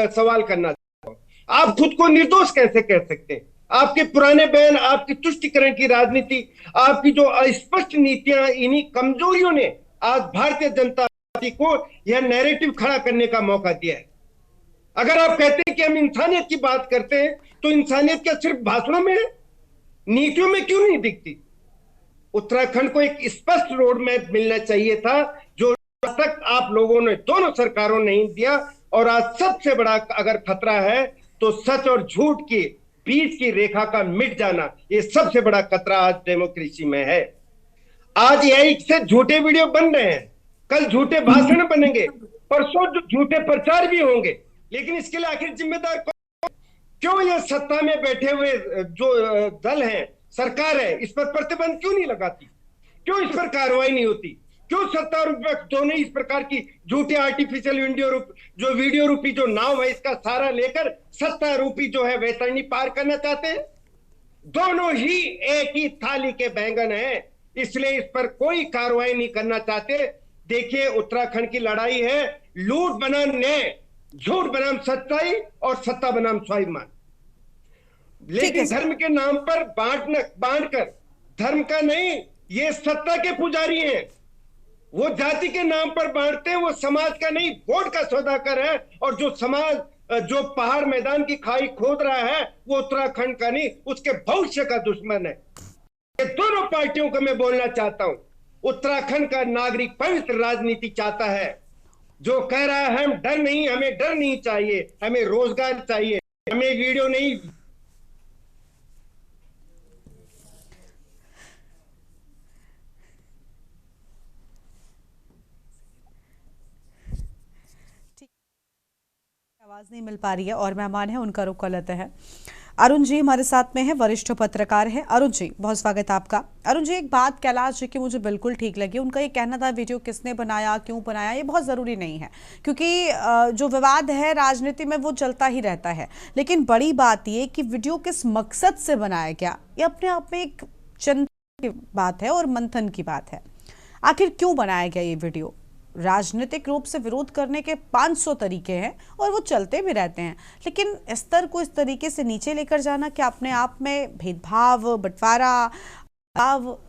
सवाल करना चाहता हूं, आप खुद को निर्दोष कैसे कह सकते हैं? आपके पुराने बयान, आपकी तुष्टिकरण की राजनीति, आपकी जो अस्पष्ट नीतियां, इन्हीं कमजोरियों ने आज भारतीय जनता पार्टी को यह नैरेटिव खड़ा करने का मौका दिया है। अगर आप कहते हैं कि हम इंसानियत की बात करते हैं, तो इंसानियत क्या सिर्फ भाषणों में है? नीतियों में क्यों नहीं दिखती? उत्तराखंड को एक स्पष्ट रोड मैप मिलना चाहिए था, जो तक आप लोगों ने, दोनों सरकारों ने नहीं दिया। और आज सबसे बड़ा अगर खतरा है तो सच और झूठ के बीच की रेखा का मिट जाना, ये सबसे बड़ा खतरा आज डेमोक्रेसी में है। आज यही से झूठे वीडियो बन रहे हैं, कल झूठे भाषण बनेंगे, परसों झूठे प्रचार भी होंगे, लेकिन इसके लिए आखिर जिम्मेदार कौन? क्यों ये सत्ता में बैठे हुए जो दल है, सरकार है, इस पर प्रतिबंध क्यों नहीं लगाती? क्यों इस पर कार्रवाई नहीं होती? क्यों सत्तारूढ़ विपक्ष दोनों इस प्रकार की झूठी आर्टिफिशियल वीडियो रूपी जो नाव है, इसका सहारा लेकर सत्ता रूपी जो है वैतरणी पार करना चाहते हैं? दोनों ही एक ही थाली के बैंगन हैं, इसलिए इस पर कोई कार्रवाई नहीं करना चाहते। देखिए, उत्तराखंड की लड़ाई है लूट बनाम न्याय, झूठ बनाम सच्चाई और सत्ता बनाम स्वाभिमान। लेकिन धर्म के नाम पर बांटकर धर्म का नहीं, ये सत्ता के पुजारी हैं। वो जाति के नाम पर बांटते हैं, वो समाज का नहीं, वोट का सौदागर है। और जो समाज जो पहाड़ मैदान की खाई खोद रहा है, वो उत्तराखंड का नहीं, उसके भविष्य का दुश्मन है। ये दोनों पार्टियों को मैं बोलना चाहता हूं, उत्तराखंड का नागरिक पवित्र राजनीति चाहता है, जो कह रहा है हम डर नहीं, हमें डर नहीं चाहिए, हमें रोजगार चाहिए, हमें वीडियो नहीं। आवाज नहीं मिल पा रही है और मेहमान है उनका रुख गलत है। अरुण जी हमारे साथ में है, वरिष्ठ पत्रकार हैं। अरुण जी, बहुत स्वागत है आपका। अरुण जी, एक बात कैलाश जी की मुझे बिल्कुल ठीक लगी, उनका ये कहना था वीडियो किसने बनाया, क्यों बनाया, ये बहुत ज़रूरी नहीं है, क्योंकि जो विवाद है राजनीति में वो चलता ही रहता है। लेकिन बड़ी बात ये कि वीडियो किस मकसद से बनाया गया, ये अपने आप में एक चिंता की बात है और मंथन की बात है। आखिर क्यों बनाया गया ये वीडियो? राजनीतिक रूप से विरोध करने के 500 तरीके हैं और वो चलते भी रहते हैं, लेकिन स्तर को इस तरीके से नीचे लेकर जाना क्या अपने आप में भेदभाव, बंटवारा,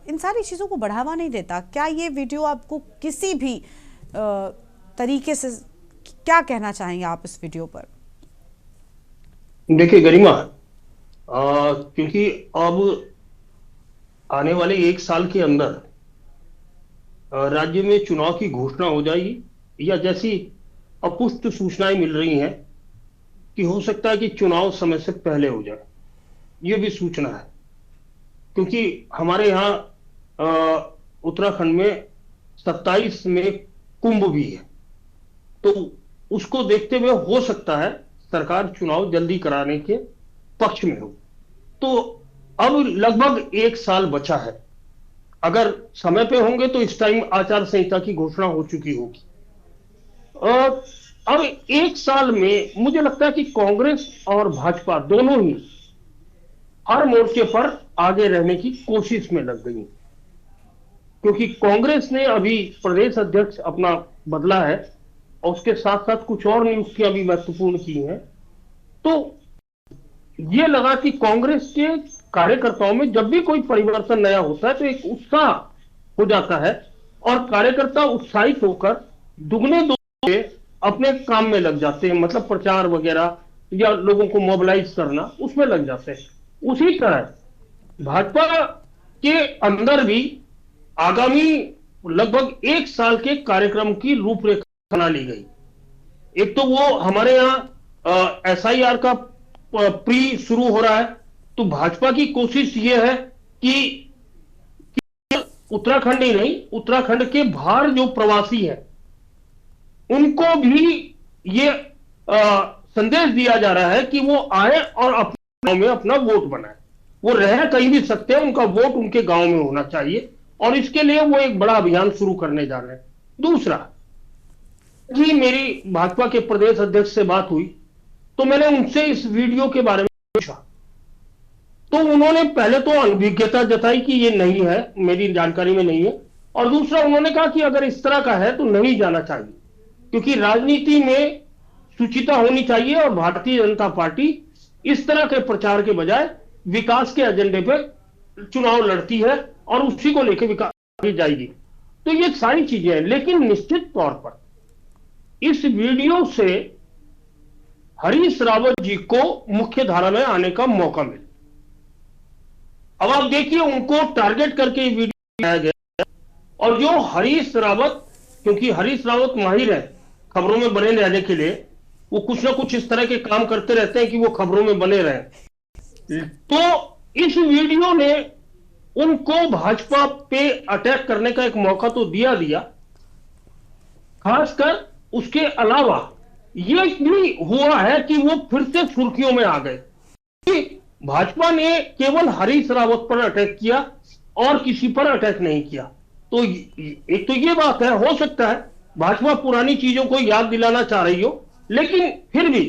इन सारी चीज़ों को बढ़ावा नहीं देता? क्या ये वीडियो आपको किसी भी तरीके से, क्या कहना चाहेंगे आप इस वीडियो पर? देखिए गरिमा, क्योंकि अब आने वाले 1 साल के अंदर राज्य में चुनाव की घोषणा हो जाएगी, या जैसी अपुष्ट सूचनाएं मिल रही हैं कि हो सकता है कि चुनाव समय से पहले हो जाए, ये भी सूचना है। क्योंकि हमारे यहाँ उत्तराखंड में 27 में कुंभ भी है, तो उसको देखते हुए हो सकता है सरकार चुनाव जल्दी कराने के पक्ष में हो। तो अब लगभग 1 साल बचा है, अगर समय पे होंगे तो इस टाइम आचार संहिता की घोषणा हो चुकी होगी। अब 1 साल में मुझे लगता है कि कांग्रेस और भाजपा दोनों ही हर मोर्चे पर आगे रहने की कोशिश में लग गई, क्योंकि कांग्रेस ने अभी प्रदेश अध्यक्ष अपना बदला है और उसके साथ साथ कुछ और नियुक्तियां भी महत्वपूर्ण की हैं। तो ये लगा कि कांग्रेस के कार्यकर्ताओं में जब भी कोई परिवर्तन नया होता है तो एक उत्साह हो जाता है और कार्यकर्ता उत्साहित होकर दुगने अपने काम में लग जाते हैं, मतलब प्रचार वगैरह या लोगों को मोबिलाइज करना, उसमें लग जाते हैं। उसी तरह भाजपा के अंदर भी आगामी लगभग 1 साल के कार्यक्रम की रूपरेखा बना ली गई। एक तो वो हमारे यहाँ SIR का प्री शुरू हो रहा है, तो भाजपा की कोशिश ये है कि उत्तराखंड ही नहीं, उत्तराखंड के बाहर जो प्रवासी हैं उनको भी ये संदेश दिया जा रहा है कि वो आए और अपने गांव में अपना वोट बनाए। वो रह कहीं भी सकते हैं, उनका वोट उनके गांव में होना चाहिए, और इसके लिए वो एक बड़ा अभियान शुरू करने जा रहे हैं। दूसरा जी, मेरी भाजपा के प्रदेश अध्यक्ष से बात हुई तो मैंने उनसे इस वीडियो के बारे में पूछा, तो उन्होंने पहले तो अनभिज्ञता जताई कि ये नहीं है, मेरी जानकारी में नहीं है, और दूसरा उन्होंने कहा कि अगर इस तरह का है तो नहीं जाना चाहिए, क्योंकि राजनीति में सुचिता होनी चाहिए और भारतीय जनता पार्टी इस तरह के प्रचार के बजाय विकास के एजेंडे पर चुनाव लड़ती है और उसी को लेकर विकास जाएगी। तो ये सारी चीजें हैं, लेकिन निश्चित तौर पर इस वीडियो से हरीश रावत जी को मुख्य धारा में आने का मौका मिले। अब आप देखिए, उनको टारगेट करके वीडियो बनाया गया, और जो हरीश रावत, क्योंकि हरीश रावत माहिर है खबरों में बने रहने के लिए, वो कुछ ना कुछ इस तरह के काम करते रहते हैं कि वो खबरों में बने रहे। तो इस वीडियो ने उनको भाजपा पे अटैक करने का एक मौका तो दिया, खासकर उसके अलावा ये भी हुआ है कि वो फिर से सुर्खियों में आ गए कि भाजपा ने केवल हरीश रावत पर अटैक किया और किसी पर अटैक नहीं किया। तो एक तो ये बात है, हो सकता है भाजपा पुरानी चीजों को याद दिलाना चाह रही हो, लेकिन फिर भी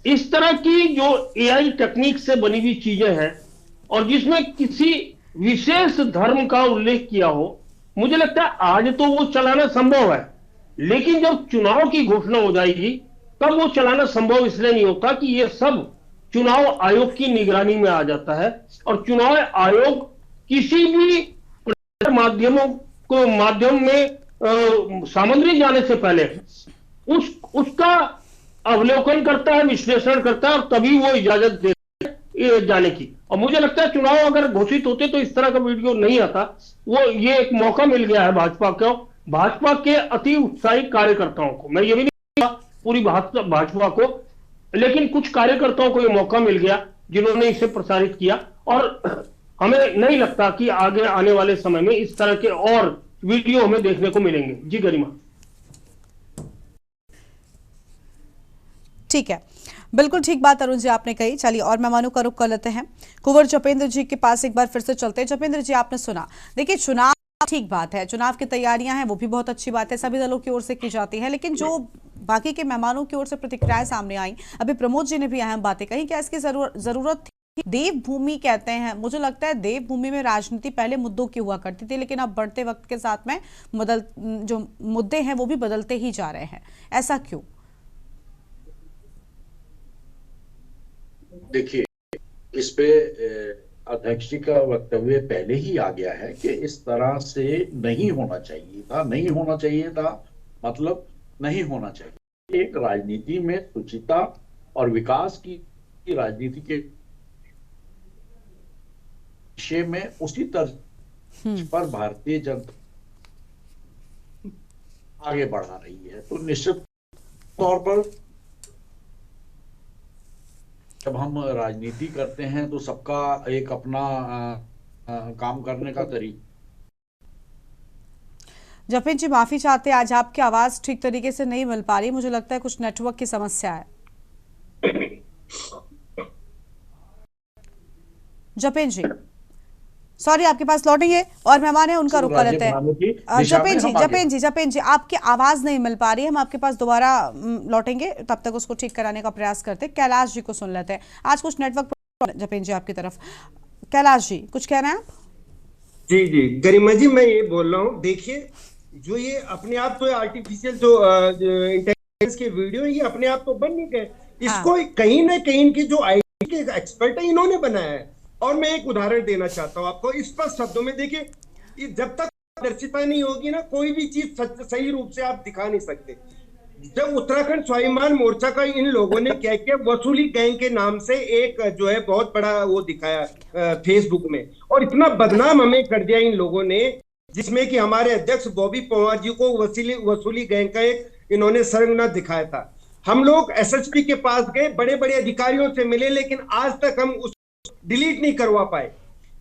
इस तरह की जो एआई टेक्निक से बनी हुई चीजें हैं और जिसमें किसी विशेष धर्म का उल्लेख किया हो, मुझे लगता है आज तो वो चलाना संभव है, लेकिन जब चुनाव की घोषणा हो जाएगी तब वो चलाना संभव इसलिए नहीं होता कि ये सब चुनाव आयोग की निगरानी में आ जाता है, और चुनाव आयोग किसी भी माध्यम में सामग्री जाने से पहले उसका अवलोकन करता है, विश्लेषण करता है, और तभी वो इजाजत देता है जाने की। और मुझे लगता है चुनाव अगर घोषित होते तो इस तरह का वीडियो नहीं आता। वो ये एक मौका मिल गया है भाजपा को, भाजपा के अति उत्साही कार्यकर्ताओं को, मैं ये भी नहीं कहूंगा पूरी भाजपा को, लेकिन कुछ कार्यकर्ताओं को ये मौका मिल गया जिन्होंने इसे प्रसारित किया, और हमें नहीं लगता कि आगे आने वाले समय में इस तरह के और वीडियो हमें देखने को मिलेंगे। जी गरिमा। ठीक है, बिल्कुल ठीक बात अरुण जी आपने कही। चलिए और मेहमानों का रुख कर लेते हैं, कुंवर जपेंद्र जी के पास एक बार फिर से चलते हैं। जपेंद्र जी, आपने सुना, देखिए चुनाव ठीक बात है, चुनाव की तैयारियां हैं वो भी बहुत अच्छी बात है, सभी दलों की ओर से की जाती है, लेकिन जो बाकी के मेहमानों की ओर से प्रतिक्रियाएं सामने आई, अभी प्रमोद जी ने भी अहम बातें कही, क्या इसकी जरूरत थी? देवभूमि कहते हैं, मुझे लगता है देवभूमि में राजनीति पहले मुद्दों की हुआ करती थी, लेकिन अब बढ़ते वक्त के साथ में जो मुद्दे हैं वो भी बदलते ही जा रहे हैं, ऐसा क्यों? देखिए, इस पे अध्यक्ष जी का वक्तव्य पहले ही आ गया है कि इस तरह से नहीं होना चाहिए था, नहीं होना चाहिए था मतलब नहीं होना चाहिए। एक राजनीति में सुचिता और विकास की राजनीति के विषय में उसी तर्ज पर भारतीय जनता आगे बढ़ा रही है। तो निश्चित तौर पर जब हम राजनीति करते हैं तो सबका एक अपना काम करने का तरीका। जपेंद्र जी माफी चाहते हैं, आज आपकी आवाज ठीक तरीके से नहीं मिल पा रही, मुझे लगता है कुछ नेटवर्क की समस्या है। जपेंद्र जी सॉरी, आपके पास लौटेंगे और मेहमान है उनका रुख कर लेते हैं। जपेंद्र जी आपकी आवाज नहीं मिल पा रही है, हम आपके पास दोबारा लौटेंगे, तब तक उसको ठीक कराने का प्रयास करते हैं। कैलाश जी को सुन लेते हैं, आज कुछ नेटवर्क प्रॉब्लम जपेंद्र जी आपकी तरफ। कैलाश जी कुछ कहना है आप? जी जी गरिमा जी, मैं ये बोल रहा हूँ, देखिए जो ये अपने आप तो आर्टिफिशियल जो इंटेलिजेंस के वीडियो ये अपने आप तो बन नहीं गए, इसको कहीं ना कहीं इनकी जो आईटी के एक्सपर्ट है इन्होंने बनाया है। और मैं एक उदाहरण देना चाहता हूं आपको स्पष्ट शब्दों में। देखिए, जब तक पारदर्शिता नहीं होगी ना, कोई भी चीज सही रूप से आप दिखा नहीं सकते। जब उत्तराखंड स्वाभिमान मोर्चा का इन लोगों ने क्या किया, वसूली गैंग के नाम से एक जो है बहुत बड़ा वो दिखाया फेसबुक में, और इतना बदनाम हमें कर दिया इन लोगों ने, जिसमें कि हमारे अध्यक्ष बॉबी पवार जी को वसूली गैंग का एक इन्होंने सरंगना दिखाया था। हम लोग एसएसपी के पास गए, बड़े बड़े अधिकारियों से मिले, लेकिन आज तक हम उस डिलीट नहीं करवा पाए।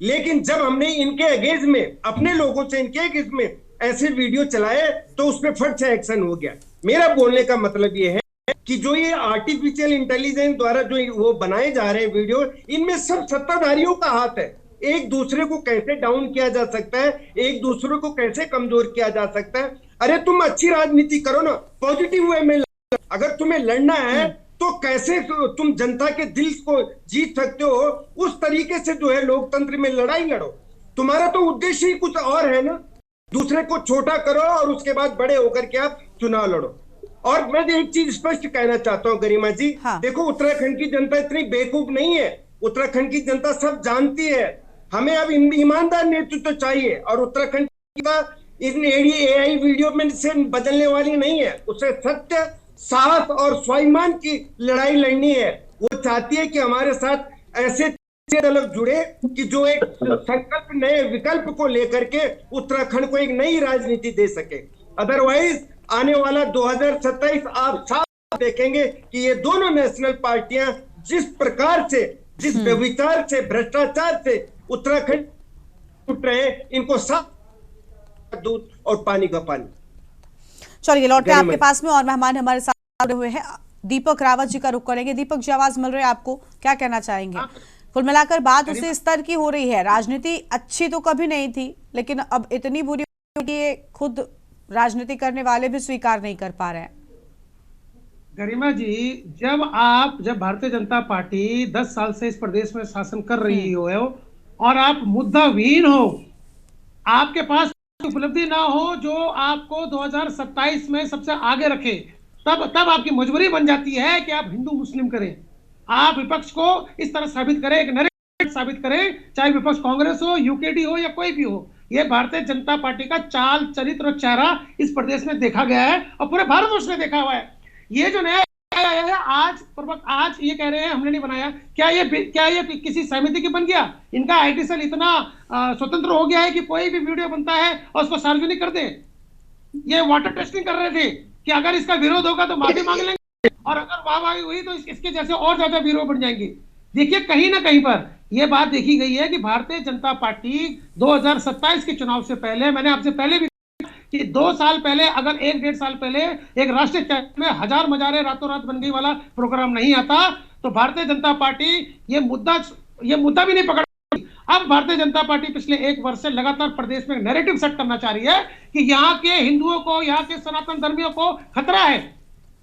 लेकिन जब हमने इनके अगेंस्ट में, अपने लोगों से इनके अगेंस्ट में ऐसे वीडियो चलाए तो उस पर फट से एक्शन हो गया। मेरा बोलने का मतलब ये है कि जो ये आर्टिफिशियल इंटेलिजेंस द्वारा जो वो बनाए जा रहे हैं वीडियो, इनमें सब सत्ताधारियों का हाथ है। एक दूसरे को कैसे डाउन किया जा सकता है, एक दूसरे को कैसे कमजोर किया जा सकता है। अरे तुम अच्छी राजनीति करो ना, पॉजिटिव वे में। अगर तुम्हें लड़ना है तो कैसे तुम जनता के दिल को जीत सकते हो, उस तरीके से जो है लोकतंत्र में लड़ाई लड़ो। तुम्हारा तो उद्देश्य ही कुछ और है ना, दूसरे को छोटा करो और उसके बाद बड़े होकर के आप चुनाव लड़ो। और मैं एक चीज स्पष्ट कहना चाहता हूँ गरिमा जी, देखो उत्तराखंड की जनता इतनी बेवकूफ नहीं है। उत्तराखंड की जनता सब जानती है। हमें अब ईमानदार नेतृत्व चाहिए, और उत्तराखंड का इन एआई वीडियो में से बदलने वाली नहीं है। उसे सत्य, साहस और स्वाभिमान की लड़ाई लड़नी है। वो चाहती है कि हमारे साथ ऐसे दल जुड़े कि जो एक संकल्प, नए विकल्प को लेकर के उत्तराखंड को एक नई राजनीति दे सके। अदरवाइज आने वाला 2027 आप साफ देखेंगे कि ये दोनों नेशनल पार्टियां जिस प्रकार से, जिस व्यभिचार से, भ्रष्टाचार से उत्तराखंड उठ रहे हैं, इनको साफ दूध और पानी का पानी। चलिए लौटते हैं आपके पास में, और मेहमान हमारे साथ जुड़े हुए हैं। दीपक रावत जी का रुख करेंगे। दीपक जी, आवाज मिल रही है आपको, क्या कहना चाहेंगे? कुल मिलाकर बात उसी स्तर की हो रही है। राजनीति अच्छी तो कभी नहीं थी, लेकिन अब इतनी बुरी कि खुद राजनीति करने वाले भी स्वीकार नहीं कर पा रहे हैं। गरिमा जी, जब भारतीय जनता पार्टी 10 साल से इस प्रदेश में शासन कर रही हो और आप मुद्दाविहीन हो, आपके पास उपलब्धि ना हो जो आपको 2027 में सबसे आगे रखे, तब आपकी मजबूरी बन जाती है कि आप हिंदू मुस्लिम करें। आप विपक्ष को इस तरह साबित करें, एक नरेटिव साबित करें, चाहे विपक्ष कांग्रेस हो, यूकेडी हो या कोई भी हो। ये भारतीय जनता पार्टी का चाल, चरित्र और चेहरा इस प्रदेश में देखा गया है और पूरे भारतवर्ष में देखा हुआ है। ये जो नया आया है आज ये कह रहे हैं हमने नहीं बनाया, क्या ये किसी समिति की बन गया? इनका आईटी सेल इतना स्वतंत्र हो गया है कि कोई भी वीडियो बनता है और उसको सार्वजनिक कर दे। ये वाटर टेस्टिंग कर रहे थे कि अगर इसका विरोध होगा तो माफी मांग लेंगे, और अगर वाहवाही हुई तो इसके जैसे और ज्यादा वीडियो बन जाएंगे। देखिए, कहीं ना कहीं पर यह बात देखी गई है कि भारतीय जनता पार्टी 2027 के चुनाव से पहले, मैंने आपसे पहले भी कि 2 साल पहले, अगर 1-1.5 साल पहले एक राष्ट्रीय चैनल में हजार मजारे रातों रात बन गई वाला प्रोग्राम नहीं आता तो भारतीय जनता पार्टी ये मुद्दा भी नहीं पकड़। अब भारतीय जनता पार्टी पिछले 1 वर्ष से लगातार प्रदेश में नैरेटिव सेट करना चाह रही है कि यहाँ के हिंदुओं को, यहाँ के सनातन धर्मियों को खतरा है।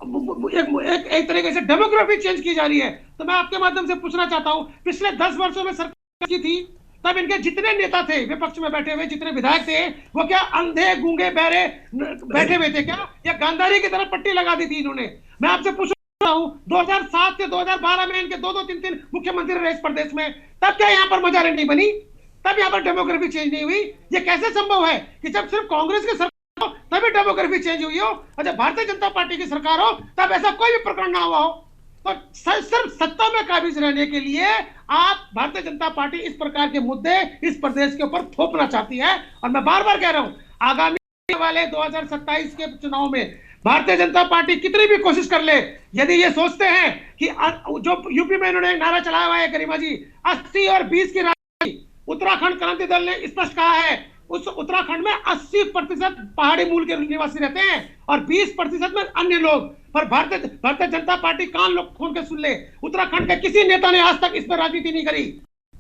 एक तरीके से डेमोग्राफी चेंज की जा रही है। तो मैं आपके माध्यम से पूछना चाहता हूँ, पिछले 10 वर्षों में सरकार की थी, तब इनके जितने नेता थे विपक्ष में बैठे हुए, जितने विधायक थे, वो क्या अंधे, गूंगे, बहरे बैठे हुए थे क्या, या गांधारी की तरह पट्टी लगा दी थी इन्होंने? मैं आपसे पूछ रहा हूँ, 2007 से 2012 में इनके 2-3 मुख्यमंत्री रहे इस प्रदेश में, तब क्या यहाँ पर मजारें नहीं बनी? तब यहाँ पर डेमोग्राफी चेंज नहीं हुई? ये कैसे संभव है कि जब सिर्फ कांग्रेस की सरकार हो तभी डेमोग्राफी चेंज हुई हो, और जब भारतीय जनता पार्टी की सरकार हो तब ऐसा कोई भी प्रकरण ना हुआ हो? तो सिर्फ सत्ता में काबिज रहने के लिए आप, भारतीय जनता पार्टी इस प्रकार के मुद्दे इस प्रदेश के ऊपर थोपना चाहती है। और मैं बार बार कह रहा हूं, आगामी वाले 2027 के चुनाव में भारतीय जनता पार्टी कितनी भी कोशिश कर ले, यदि ये सोचते हैं कि जो यूपी में इन्होंने नारा चलाया हुआ है गरिमा जी, 80 और 20 की राजनीति, उत्तराखंड क्रांति दल ने स्पष्ट कहा है, उस उत्तराखंड में 80% पहाड़ी मूल के निवासी रहते हैं और 20% में अन्य लोग। पर भारतीय जनता पार्टी कान लोग खोल के सुन ले, उत्तराखंड के किसी नेता ने आज तक इस पर राजनीति नहीं करी।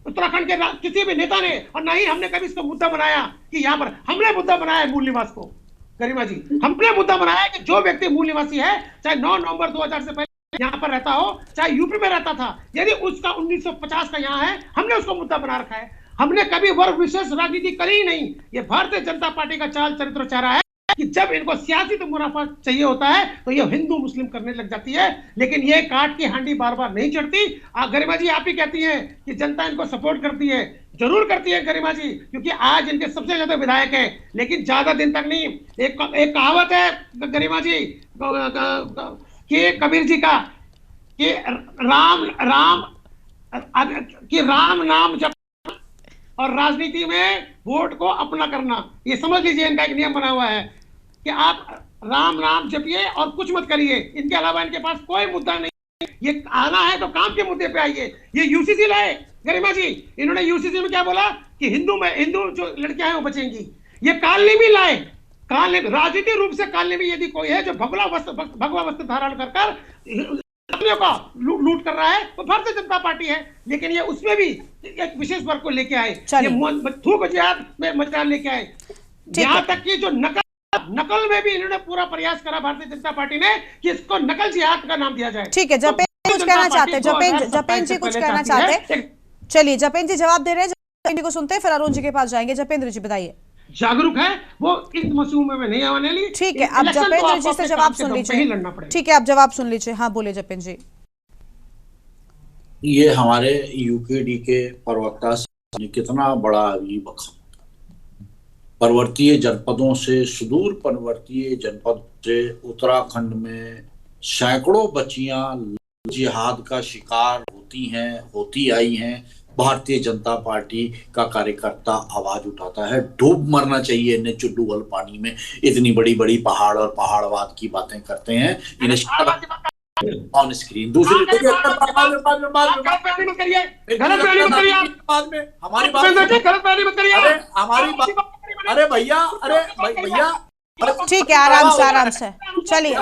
उत्तराखंड के किसी भी नेता ने, और ना ही हमने कभी इसको मुद्दा बनाया कि यहाँ पर हमने मुद्दा बनाया है मूल निवास को। गरिमा जी, हमने मुद्दा बनाया है कि जो व्यक्ति मूल निवासी है, चाहे 9 नवंबर 2000 से पहले यहाँ पर रहता हो, चाहे यूपी में रहता था, यदि उसका 1950 का यहाँ है, हमने उसको मुद्दा बना रखा है। हमने कभी वर्ग विशेष राजनीति करी ही नहीं। ये भारतीय जनता पार्टी का चाल, चरित्र, चेहरा है कि जब इनको सियासी तो मुनाफा चाहिए होता है तो ये हिंदू मुस्लिम करने लग जाती है, लेकिन ये काट की हांडी बार बार नहीं चढ़ती। गरिमा जी, आप ही कहती हैं कि जनता इनको सपोर्ट करती है, जरूर करती है गरिमा जी, क्योंकि आज इनके सबसे ज्यादा विधायक हैं, लेकिन ज्यादा दिन तक नहीं। एक कहावत है गरिमा जी कि कबीर जी का कि राम नाम जप और राजनीति में वोट को अपना करना, ये समझ लीजिए इनका एक नियम बना हुआ है कि आप राम नाम जपिए और कुछ मत करिए, इनके अलावा इनके पास कोई मुद्दा नहीं। ये आना है तो काम के मुद्दे पे आइए। ये यूसीसी लाए गरिमा जी, इन्होंने यूसीसी में क्या बोला कि हिंदू जो लड़कियां हैं वो बचेंगी। ये कालनी भी लाए, राजनीतिक रूप से कालनी में यदि कोई है जो भगवा वस्त्र धारण कर का लूट कर रहा है तो भारतीय जनता पार्टी है। लेकिन ये उसमें भी एक विशेष वर्ग को लेके आए, ये थूक जिहाद में मजा लेके आए। यहाँ तक कि जो नकल में भी इन्होंने पूरा प्रयास करा भारतीय जनता पार्टी ने कि इसको नकल जिहाद का नाम दिया जाए। ठीक है, जपेन जी कुछ कहना चाहते हैं, जपेन जी कुछ कहना चाहते हैं। चलिए जपेन जी जवाब दे रहे हैं, जपेन जी को सुनते हैं, फिर अरुण जी के पास जाएंगे। जपेंद्र जी बताइए। जागरूक है वो इन मसूमों में नहीं आने ली। ठीक है, अब जपेंद्र जी से जवाब सुन लीजिए। ठीक है, आप जवाब सुन लीजिए। हाँ बोले जपेंद्र जी। ये हमारे यूकेडी के प्रवक्ता ने कितना बड़ा पर्वतीय जनपदों से, सुदूर पर्वतीय जनपद से उत्तराखंड में सैकड़ों बच्चियां जिहाद का शिकार होती आई हैं। भारतीय जनता पार्टी का कार्यकर्ता आवाज उठाता है, डूब मरना चाहिए इन्हें चुल्लू वाले पानी में। इतनी बड़ी बड़ी पहाड़ और पहाड़वाद की बातें करते हैं ऑन स्क्रीन। दूसरी अरे भैया ठीक है, आराम से चलिए।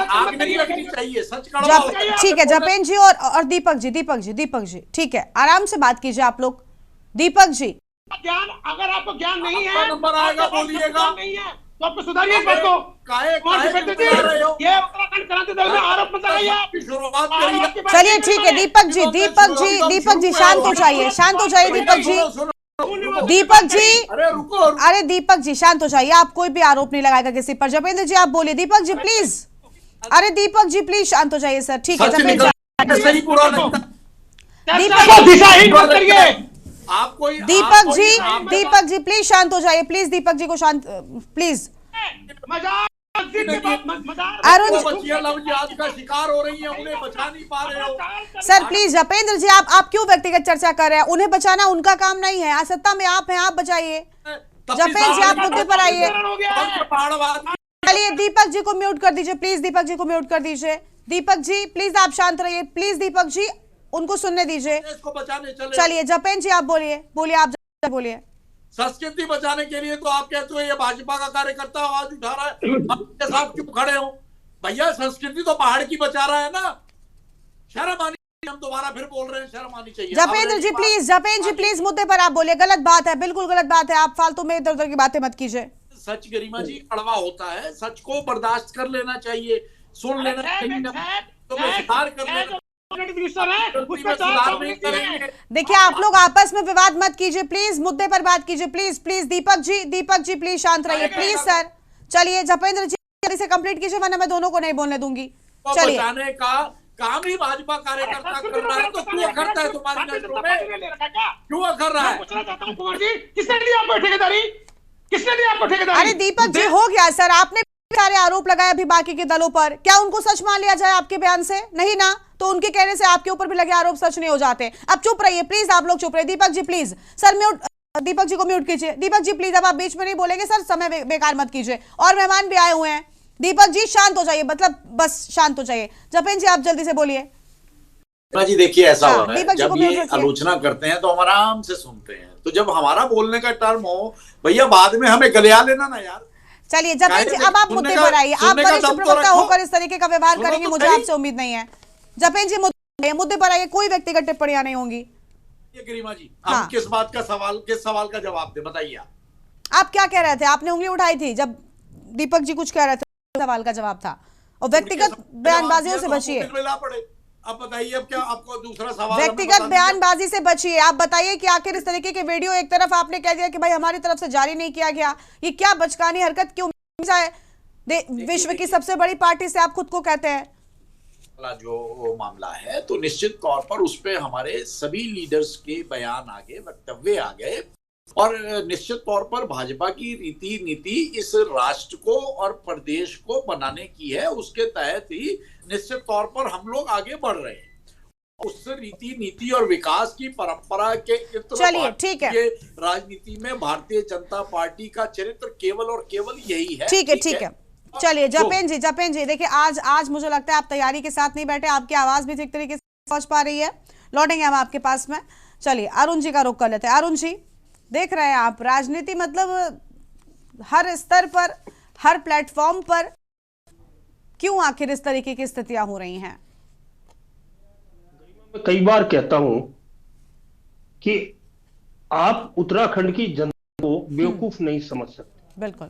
ठीक है जपेन जी और दीपक जी ठीक है, आराम से बात कीजिए आप लोग। दीपक जी ज्ञान, अगर आपको ज्ञान नहीं है नंबर आएगा बोलिएगा, नहीं है तो आपको सुधारिए इस बात को। ये उत्तराखंड क्रांति दल में आरोप मत लगाइए। चलिए ठीक है दीपक जी शांत हो जाइए दीपक जी अरे दीपक जी शांत हो जाइए, आप कोई भी आरोप नहीं लगाएगा किसी पर। जपेंद्र जी आप बोलिए। दीपक जी प्लीज, अरे दीपक जी प्लीज शांत हो जाइए सर। ठीक है दीपक जी प्लीज शांत हो जाइए, प्लीज दीपक जी को शांत प्लीज। अरुण लवजिहाद का शिकार हो रही है, उन्हें बचा नहीं पा रहे हो सर प्लीज। जपेंद्र जी आप क्यों व्यक्तिगत चर्चा कर रहे हैं? उन्हें बचाना उनका काम नहीं है, सत्ता में आप हैं, आप बचाइए। जपेंद्र जी आप मुद्दे पर आइए। चलिए दीपक जी को म्यूट कर दीजिए प्लीज, दीपक जी को म्यूट कर दीजिए। दीपक जी प्लीज आप शांत रहिए प्लीज, दीपक जी उनको सुनने दीजिए। चलिए जपेंद्र जी आप बोलिए आप बोलिए। संस्कृति बचाने के लिए तो आप कहते हो ये भाजपा का कार्यकर्ता आवाज उठा रहा है, आपके साथ क्यों खड़े हो? भैया संस्कृति तो पहाड़ की बचा रहा है ना, शर्म आनी चाहिए। हम दोबारा फिर बोल रहे हैं, शर्म आनी चाहिए। जपेंद्र जी प्लीज मुद्दे पर आप बोलिए। गलत बात है, बिल्कुल गलत बात है, आप फालतू में इधर उधर की बातें मत कीजिए। सच गरिमा जी कड़वा होता है, सच को बर्दाश्त कर लेना चाहिए, सुन लेना चाहिए, तो सुधार कर लेना। देखिए आप लोग आपस में विवाद मत कीजिए प्लीज, मुद्दे पर बात कीजिए प्लीज। दीपक जी प्लीज शांत रहिए प्लीज सर। चलिए जपेंद्र जी से कंप्लीट कीजिए वरना मैं दोनों को नहीं बोलने दूंगी। चलिए बचाने का काम ही भाजपा कार्यकर्ता कर रहा है, तो क्यों करता है तुम्हारी नजरों में? क्यों कर रहा है? कुमार जी किसने दी आपको ठेकेदारी? किसने दी आपको ठेकेदारी? अरे दीपक जी हो गया सर, आपने सारे आरोप लगाए अभी बाकी के दलों पर, क्या उनको सच मान लिया जाए आपके बयान से? नहीं ना, तो उनके कहने से आपके ऊपर भी लगे आरोप सच नहीं हो जाते। अब चुप रहिए प्लीज, आप लोग चुप रहिए। Deepak ji please sir mute, Deepak ji को म्यूट कीजिए। दीपक जी प्लीज अब आप बीच में नहीं बोलेंगे सर, समय बेकार मत कीजिए, और मेहमान भी आए हुए हैं। दीपक जी शांत हो जाइए, मतलब बस शांत हो जाइए। जपेंद्र जी आप जल्दी से बोलिए। जी देखिए ऐसा हो रहा है, जब ये आलोचना करते हैं तो हम आराम से सुनते हैं, तो जब हमारा बोलने का टर्म हो भैया बाद में हमें गलिया लेना ना यार। चलिए जपेंद्र जी अब आप मुद्दे पर आइए। आप वरिष्ठ प्रवक्ता होकर इस तरीके का व्यवहार करेंगे मुझे आपसे उम्मीद नहीं है। जपेंद्र जी मुद्दे पर आइए, कोई व्यक्तिगत टिप्पणियां नहीं होंगी। गरिमा जी हम किस बात का सवाल, किस सवाल का जवाब दे बताइए। आप क्या कह रहे थे? आपने उंगली उठाई थी जब दीपक जी कुछ कह रहे थे, सवाल का जवाब था, और व्यक्तिगत बयानबाजियों से बचिए। अब बताइए अब क्या आपको दूसरा सवाल? व्यक्तिगत बयानबाजी से बचिए। आप बताइए कि आखिर इस तरीके के वीडियो एक तरफ आपने कह दिया कि भाई हमारी तरफ से जारी नहीं किया गया, ये क्या बचकानी हरकत क्यों है? विश्व की सबसे बड़ी पार्टी से आप खुद को कहते हैं। जो मामला है तो निश्चित तौर पर उस पे हमारे सभी लीडर्स के बयान आ गए, वक्तव्य आ गए, और निश्चित तौर पर भाजपा की रीति नीति इस राष्ट्र को और प्रदेश को बनाने की है, उसके तहत ही निश्चित तौर पर हम लोग आगे बढ़ रहे हैं। उस रीति नीति और विकास की परंपरा के चलिए ठीक है, राजनीति में भारतीय जनता पार्टी का चरित्र केवल और केवल यही है। ठीक है चलिए जपेंद्र जी देखिए आज मुझे लगता है आप तैयारी के साथ नहीं बैठे, आपकी आवाज भी ठीक तरीके से पहुंच पा रही है, लौटेंगे हम आपके पास में। चलिए अरुण जी का रुख कर लेते हैं। अरुण जी, देख रहे हैं आप राजनीति मतलब हर स्तर पर, हर प्लेटफॉर्म पर क्यों आखिर इस तरीके की स्थितियां हो रही हैं? मैं कई बार कहता हूं कि आप उत्तराखंड की जनता को बेवकूफ नहीं समझ सकते। बिल्कुल।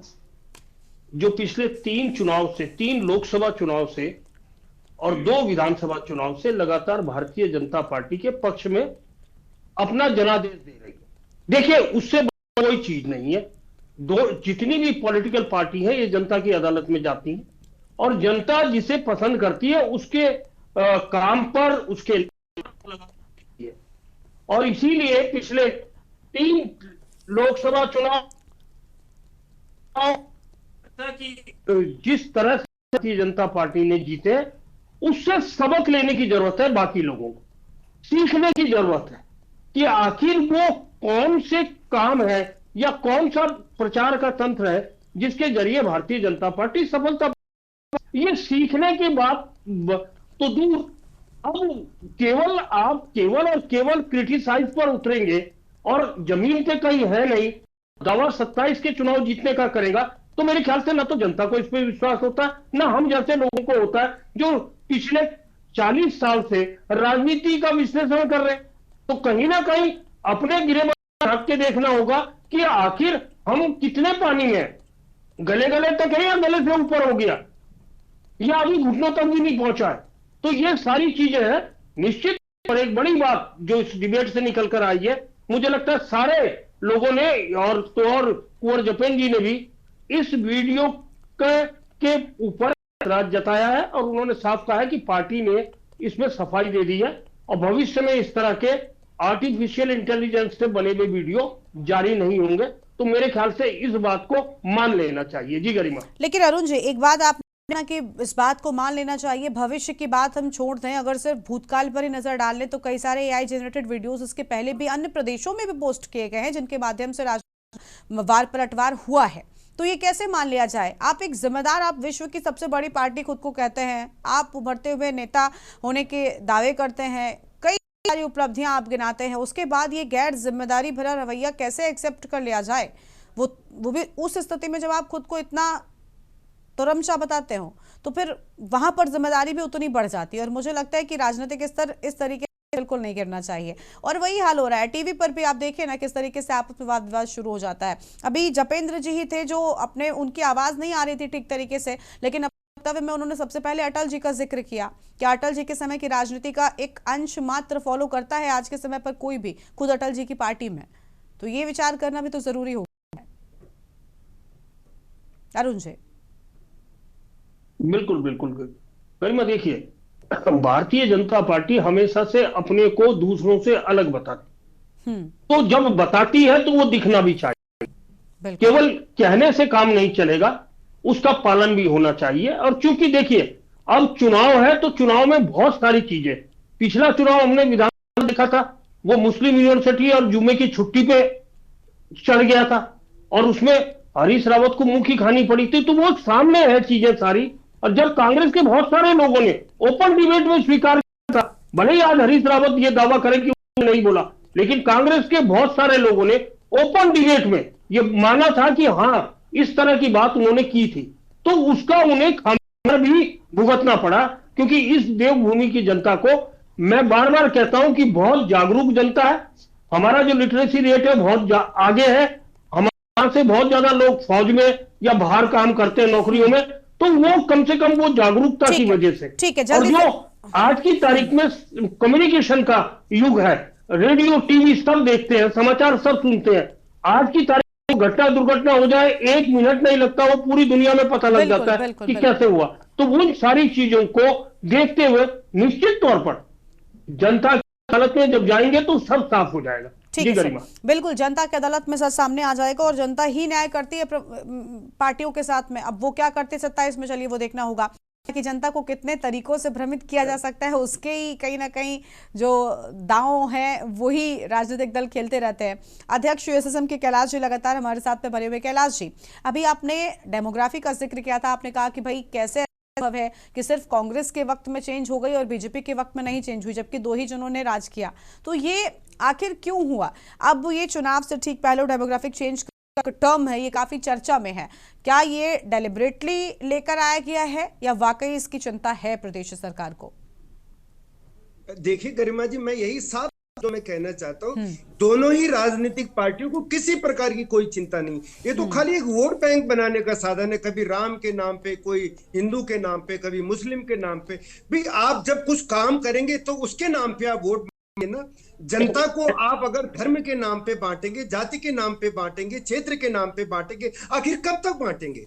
जो पिछले 3 चुनाव से, 3 लोकसभा चुनाव से और 2 विधानसभा चुनाव से लगातार भारतीय जनता पार्टी के पक्ष में अपना जनादेश दे रही है। देखिए, उससे कोई चीज नहीं है। जितनी भी पॉलिटिकल पार्टी है ये जनता की अदालत में जाती है और जनता जिसे पसंद करती है उसके काम पर उसके और इसीलिए पिछले 3 लोकसभा चुनाव जिस तरह से भारतीय जनता पार्टी ने जीते, उससे सबक लेने की जरूरत है। बाकी लोगों को सीखने की जरूरत है कि आखिर वो कौन से काम है या कौन सा प्रचार का तंत्र है जिसके जरिए भारतीय जनता पार्टी सफलता। ये सीखने की बात तो दूर, अब केवल क्रिटिसाइज पर उतरेंगे और जमीन पे कहीं है नहीं, दावा 27 के चुनाव जीतने का करेगा, तो मेरे ख्याल से ना तो जनता को इस पर विश्वास होता है, ना हम जैसे लोगों को होता है जो पिछले 40 साल से राजनीति का विश्लेषण कर रहे हैं। तो कहीं ना कहीं अपने गिरे में रख के देखना होगा कि आखिर हम कितने पानी में हैं। गले गले तक है या गले से ऊपर हो गया या अभी घुटनों तक भी नहीं पहुंचा है। तो ये सारी चीजें हैं। निश्चित और एक बड़ी बात जो इस डिबेट से निकल कर आई है, मुझे लगता है सारे लोगों ने और कुंवर जपेन जी ने भी इस वीडियो के ऊपर एतराज जताया है और उन्होंने साफ कहा है कि पार्टी ने इसमें सफाई दे दी है और भविष्य में इस तरह के आर्टिफिशियल इंटेलिजेंस से बने हुए वीडियो जारी नहीं होंगे। तो मेरे ख्याल से इस बात को मान लेना चाहिए। जी गरिमा। लेकिन अरुण जी, एक बात आप कि इस बात को मान लेना चाहिए, भविष्य की बात हम छोड़ दें, अगर सिर्फ भूतकाल पर ही नजर डाल लें तो कई सारे एआई जनरेटेड वीडियोस इसके पहले भी अन्य प्रदेशों में भी पोस्ट किए गए हैं जिनके माध्यम से वार पलटवार हुआ है। तो ये कैसे मान लिया जाए? आप एक जिम्मेदार, आप विश्व की सबसे बड़ी पार्टी खुद को कहते हैं, आप उभरते हुए नेता होने के दावे करते हैं, कई सारी उपलब्धियां आप गिनाते हैं, उसके बाद ये गैर जिम्मेदारी भरा रवैया कैसे एक्सेप्ट कर लिया जाए? वो भी उस स्थिति में जब आप खुद को इतना तुरमशा बताते हो तो फिर वहां पर जिम्मेदारी भी उतनी बढ़ जाती है। और मुझे लगता है कि राजनीतिक स्तर इस तरीके से बिल्कुल नहीं गिरना चाहिए और वही हाल हो रहा है। टीवी पर भी आप देखिए ना किस तरीके से आपस में वाद विवाद शुरू हो जाता है। अभी जपेंद्र जी ही थे जो उनकी आवाज नहीं आ रही थी ठीक तरीके से, लेकिन वक्तव्य में उन्होंने सबसे पहले अटल जी का जिक्र किया कि अटल जी के समय की राजनीति का एक अंश मात्र फॉलो करता है आज के समय पर कोई भी, खुद अटल जी की पार्टी में। तो ये विचार करना भी तो जरूरी होगा। अरुण जी। बिल्कुल बिल्कुल गरिमा, देखिए भारतीय जनता पार्टी हमेशा से अपने को दूसरों से अलग बताती, तो जब बताती है तो वो दिखना भी चाहिए। केवल कहने से काम नहीं चलेगा, उसका पालन भी होना चाहिए। और चूंकि देखिए अब चुनाव है तो चुनाव में बहुत सारी चीजें, पिछला चुनाव हमने विधानसभा देखा था, वो मुस्लिम यूनिवर्सिटी और जुम्मे की छुट्टी पे चढ़ गया था और उसमें हरीश रावत को मुंह की खानी पड़ी थी। तो वो सामने है चीजें सारी। और जब कांग्रेस के बहुत सारे लोगों ने ओपन डिबेट में स्वीकार किया था, भले ही आज हरीश रावत ये दावा करें कि उन्होंने नहीं बोला, लेकिन कांग्रेस के बहुत सारे लोगों ने ओपन डिबेट में ये माना था कि हाँ इस तरह की बात उन्होंने की थी। तो उसका उन्हें खामियाजा भी भुगतना पड़ा, क्योंकि इस देवभूमि की जनता को मैं बार बार कहता हूं कि बहुत जागरूक जनता है। हमारा जो लिटरेसी रेट है बहुत आगे है, हमारे से बहुत ज्यादा लोग फौज में या बाहर काम करते हैं नौकरियों में, तो वो कम से कम वो जागरूकता की वजह से। ठीक है, और जो आज की तारीख में कम्युनिकेशन का युग है, रेडियो टीवी सब देखते हैं, समाचार सब सुनते हैं, आज की तारीख में घटना दुर्घटना हो जाए 1 मिनट नहीं लगता, वो पूरी दुनिया में पता लग जाता है कि कैसे हुआ। तो उन सारी चीजों को देखते हुए निश्चित तौर पर जनता की अदालत में जब जाएंगे तो सब साफ हो जाएगा। ठीक है, बिल्कुल जनता की अदालत में सच सामने आ जाएगा और जनता ही न्याय करती है पार्टियों के साथ में। अब वो क्या करते 27 में, चलिए वो देखना होगा कि जनता को कितने तरीकों से भ्रमित किया जा सकता है। उसके ही कहीं ना कहीं जो दांव है वही राजनीतिक दल खेलते रहते हैं। अध्यक्ष यूएसएसएम के कैलाश जी लगातार हमारे साथ में बने हुए। कैलाश जी, अभी आपने डेमोग्राफी का जिक्र किया था, आपने कहा कि भाई कैसे है कि सिर्फ कांग्रेस के वक्त में चेंज हो गई और बीजेपी के वक्त में नहीं चेंज हुई, जबकि दो ही जनों ने राज किया। तो ये आखिर क्यों हुआ? अब ये चुनाव से ठीक पहले डेमोग्राफिक चेंज का टर्म है, ये काफी चर्चा में है। क्या ये डेलिबरेटली लेकर आया गया है या वाकई इसकी चिंता है प्रदेश सरकार को? देखिए गरिमा जी, मैं यही साफ जो मैं कहना चाहता हूँ, दोनों ही राजनीतिक पार्टियों को किसी प्रकार की कोई चिंता नहीं। ये तो खाली एक वोट बैंक बनाने का साधन है, कभी राम के नाम पे, कोई हिंदू के नाम पे, कभी मुस्लिम के नाम पे। भी आप जब कुछ काम करेंगे तो उसके नाम पे आप वोट मांगेंगे ना। जनता को आप अगर धर्म के नाम पे बांटेंगे, जाति के नाम पे बांटेंगे, क्षेत्र के नाम पे बांटेंगे, आखिर कब तक बांटेंगे?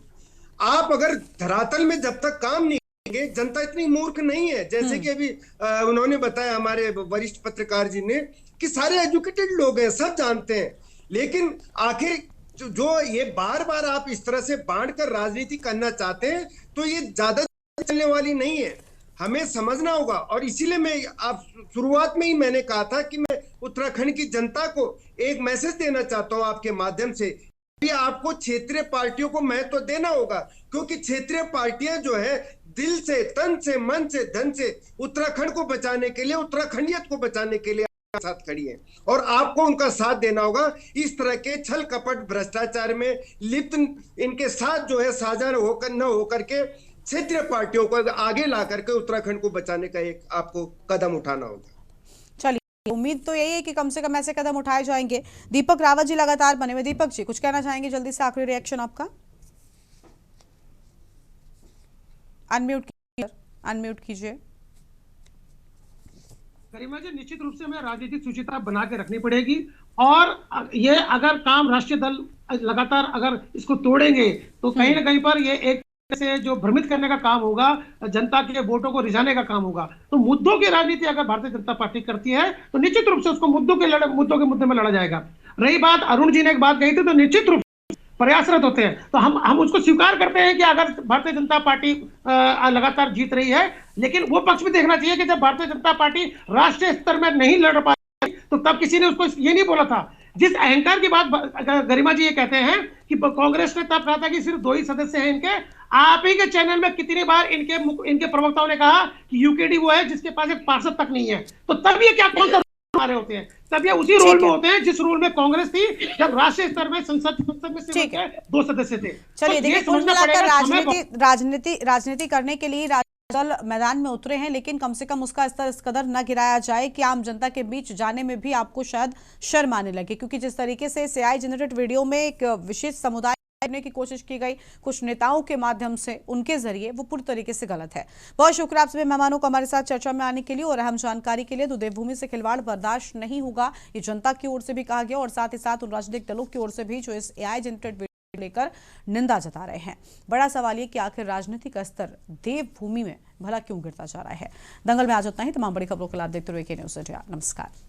आप अगर धरातल में जब तक काम नहीं, जनता इतनी मूर्ख नहीं है। जैसे कि अभी उन्होंने बताया हमारे वरिष्ठ पत्रकार जी ने कि सारे एजुकेटेड लोग हैं, सब जानते हैं, लेकिन आखिर जो ये बार बार आप इस तरह से बांट कर राजनीति करना चाहते हैं तो ये ज्यादा चलने वाली नहीं है। हमें समझना होगा, और इसीलिए मैं आप शुरुआत में ही मैंने कहा था कि मैं उत्तराखंड की जनता को एक मैसेज देना चाहता हूं आपके माध्यम से। आपको क्षेत्रीय पार्टियों को महत्व देना होगा, क्योंकि क्षेत्रीय पार्टियां जो है दिल से, तन से, मन से, धन से उत्तराखंड को बचाने के लिए, उत्तराखंडियत को बचाने के लिए साथ खड़ी है, और आपको उनका साथ देना होगा। इस तरह के छल कपट भ्रष्टाचार में लिप्त इनके साथ जो है साझा न होकर के क्षेत्रीय पार्टियों को आगे ला करके उत्तराखंड को बचाने का एक आपको कदम उठाना होगा। उम्मीद तो यही है कि कम से कम ऐसे कदम उठाए जाएंगे। दीपक रावत जी लगातार बने हुए। दीपक जी, कुछ कहना चाहेंगे? जल्दी से आखिरी रिएक्शन आपका। अनम्यूट कीजिए। गरिमा जी, निश्चित रूप से हमें राजनीतिक सुचिता बना के रखनी पड़ेगी, और ये अगर काम राष्ट्रीय दल लगातार अगर इसको तोड़ेंगे तो कहीं ना कहीं पर ये एक से जो भ्रमित करने का काम होगा, जनता के वोटों को रिझाने का काम होगा। तो मुद्दों की राजनीति अगर भारतीय जनता पार्टी करती है तो निश्चित रूप से उसको मुद्दों के मुद्दे में लड़ा जाएगा। रही बात, अरुण जी ने एक बात कही थी, तो निश्चित रूप से प्रयासरत होते हैं, तो हम उसको स्वीकार करते हैं कि अगर भारतीय जनता पार्टी लगातार जीत रही है, लेकिन वो पक्ष भी देखना चाहिए कि जब भारतीय जनता पार्टी राष्ट्रीय स्तर में नहीं लड़ पाई तो तब किसी ने उसको ये नहीं बोला था। जिस अहंकार की बात गरिमा जी ये कहते हैं कि कांग्रेस ने तब कहा था कि सिर्फ 2 ही सदस्य हैं इनके, आप ही के चैनल में कितनी बार इनके प्रवक्ताओं ने कहा कि यूकेडी वो है जिसके पास एक पार्षद तक नहीं है। तो तब ये क्या कौन सा रोल रहे होते हैं? तब ये उसी रोल में होते हैं जिस रोल में कांग्रेस थी जब राष्ट्रीय स्तर में संसद में सिर्फ 2 सदस्य थे। चलिए देखिए, कुल मिलाकर राजनीति करने के लिए दल मैदान में उतरे हैं, लेकिन कम से कम उसका स्तर इस कदर न गिराया जाए कि आम जनता के बीच जाने में भी आपको शायद शर्म आने लगे, क्योंकि जिस तरीके से AI जनरेटेड वीडियो में एक विशेष समुदाय करने की कोशिश की गई कुछ नेताओं के माध्यम से, उनके जरिए, वो पूरी तरीके से गलत है। बहुत शुक्रिया आप सभी मेहमानों को हमारे साथ चर्चा में आने के लिए और अहम जानकारी के लिए। तो देवभूमि से खिलवाड़ बर्दाश्त नहीं होगा, ये जनता की ओर से भी कहा गया और साथ ही साथ उन राजनीतिक दलों की ओर से भी जो इस AI जनरेटेड वीडियो लेकर निंदा जता रहे हैं। बड़ा सवाल ये कि आखिर राजनीति का स्तर देवभूमि में भला क्यों गिरता जा रहा है। दंगल में आज उतना ही। तमाम बड़ी खबरों के लाभ देखते हुए के न्यूज़ इंडिया। नमस्कार।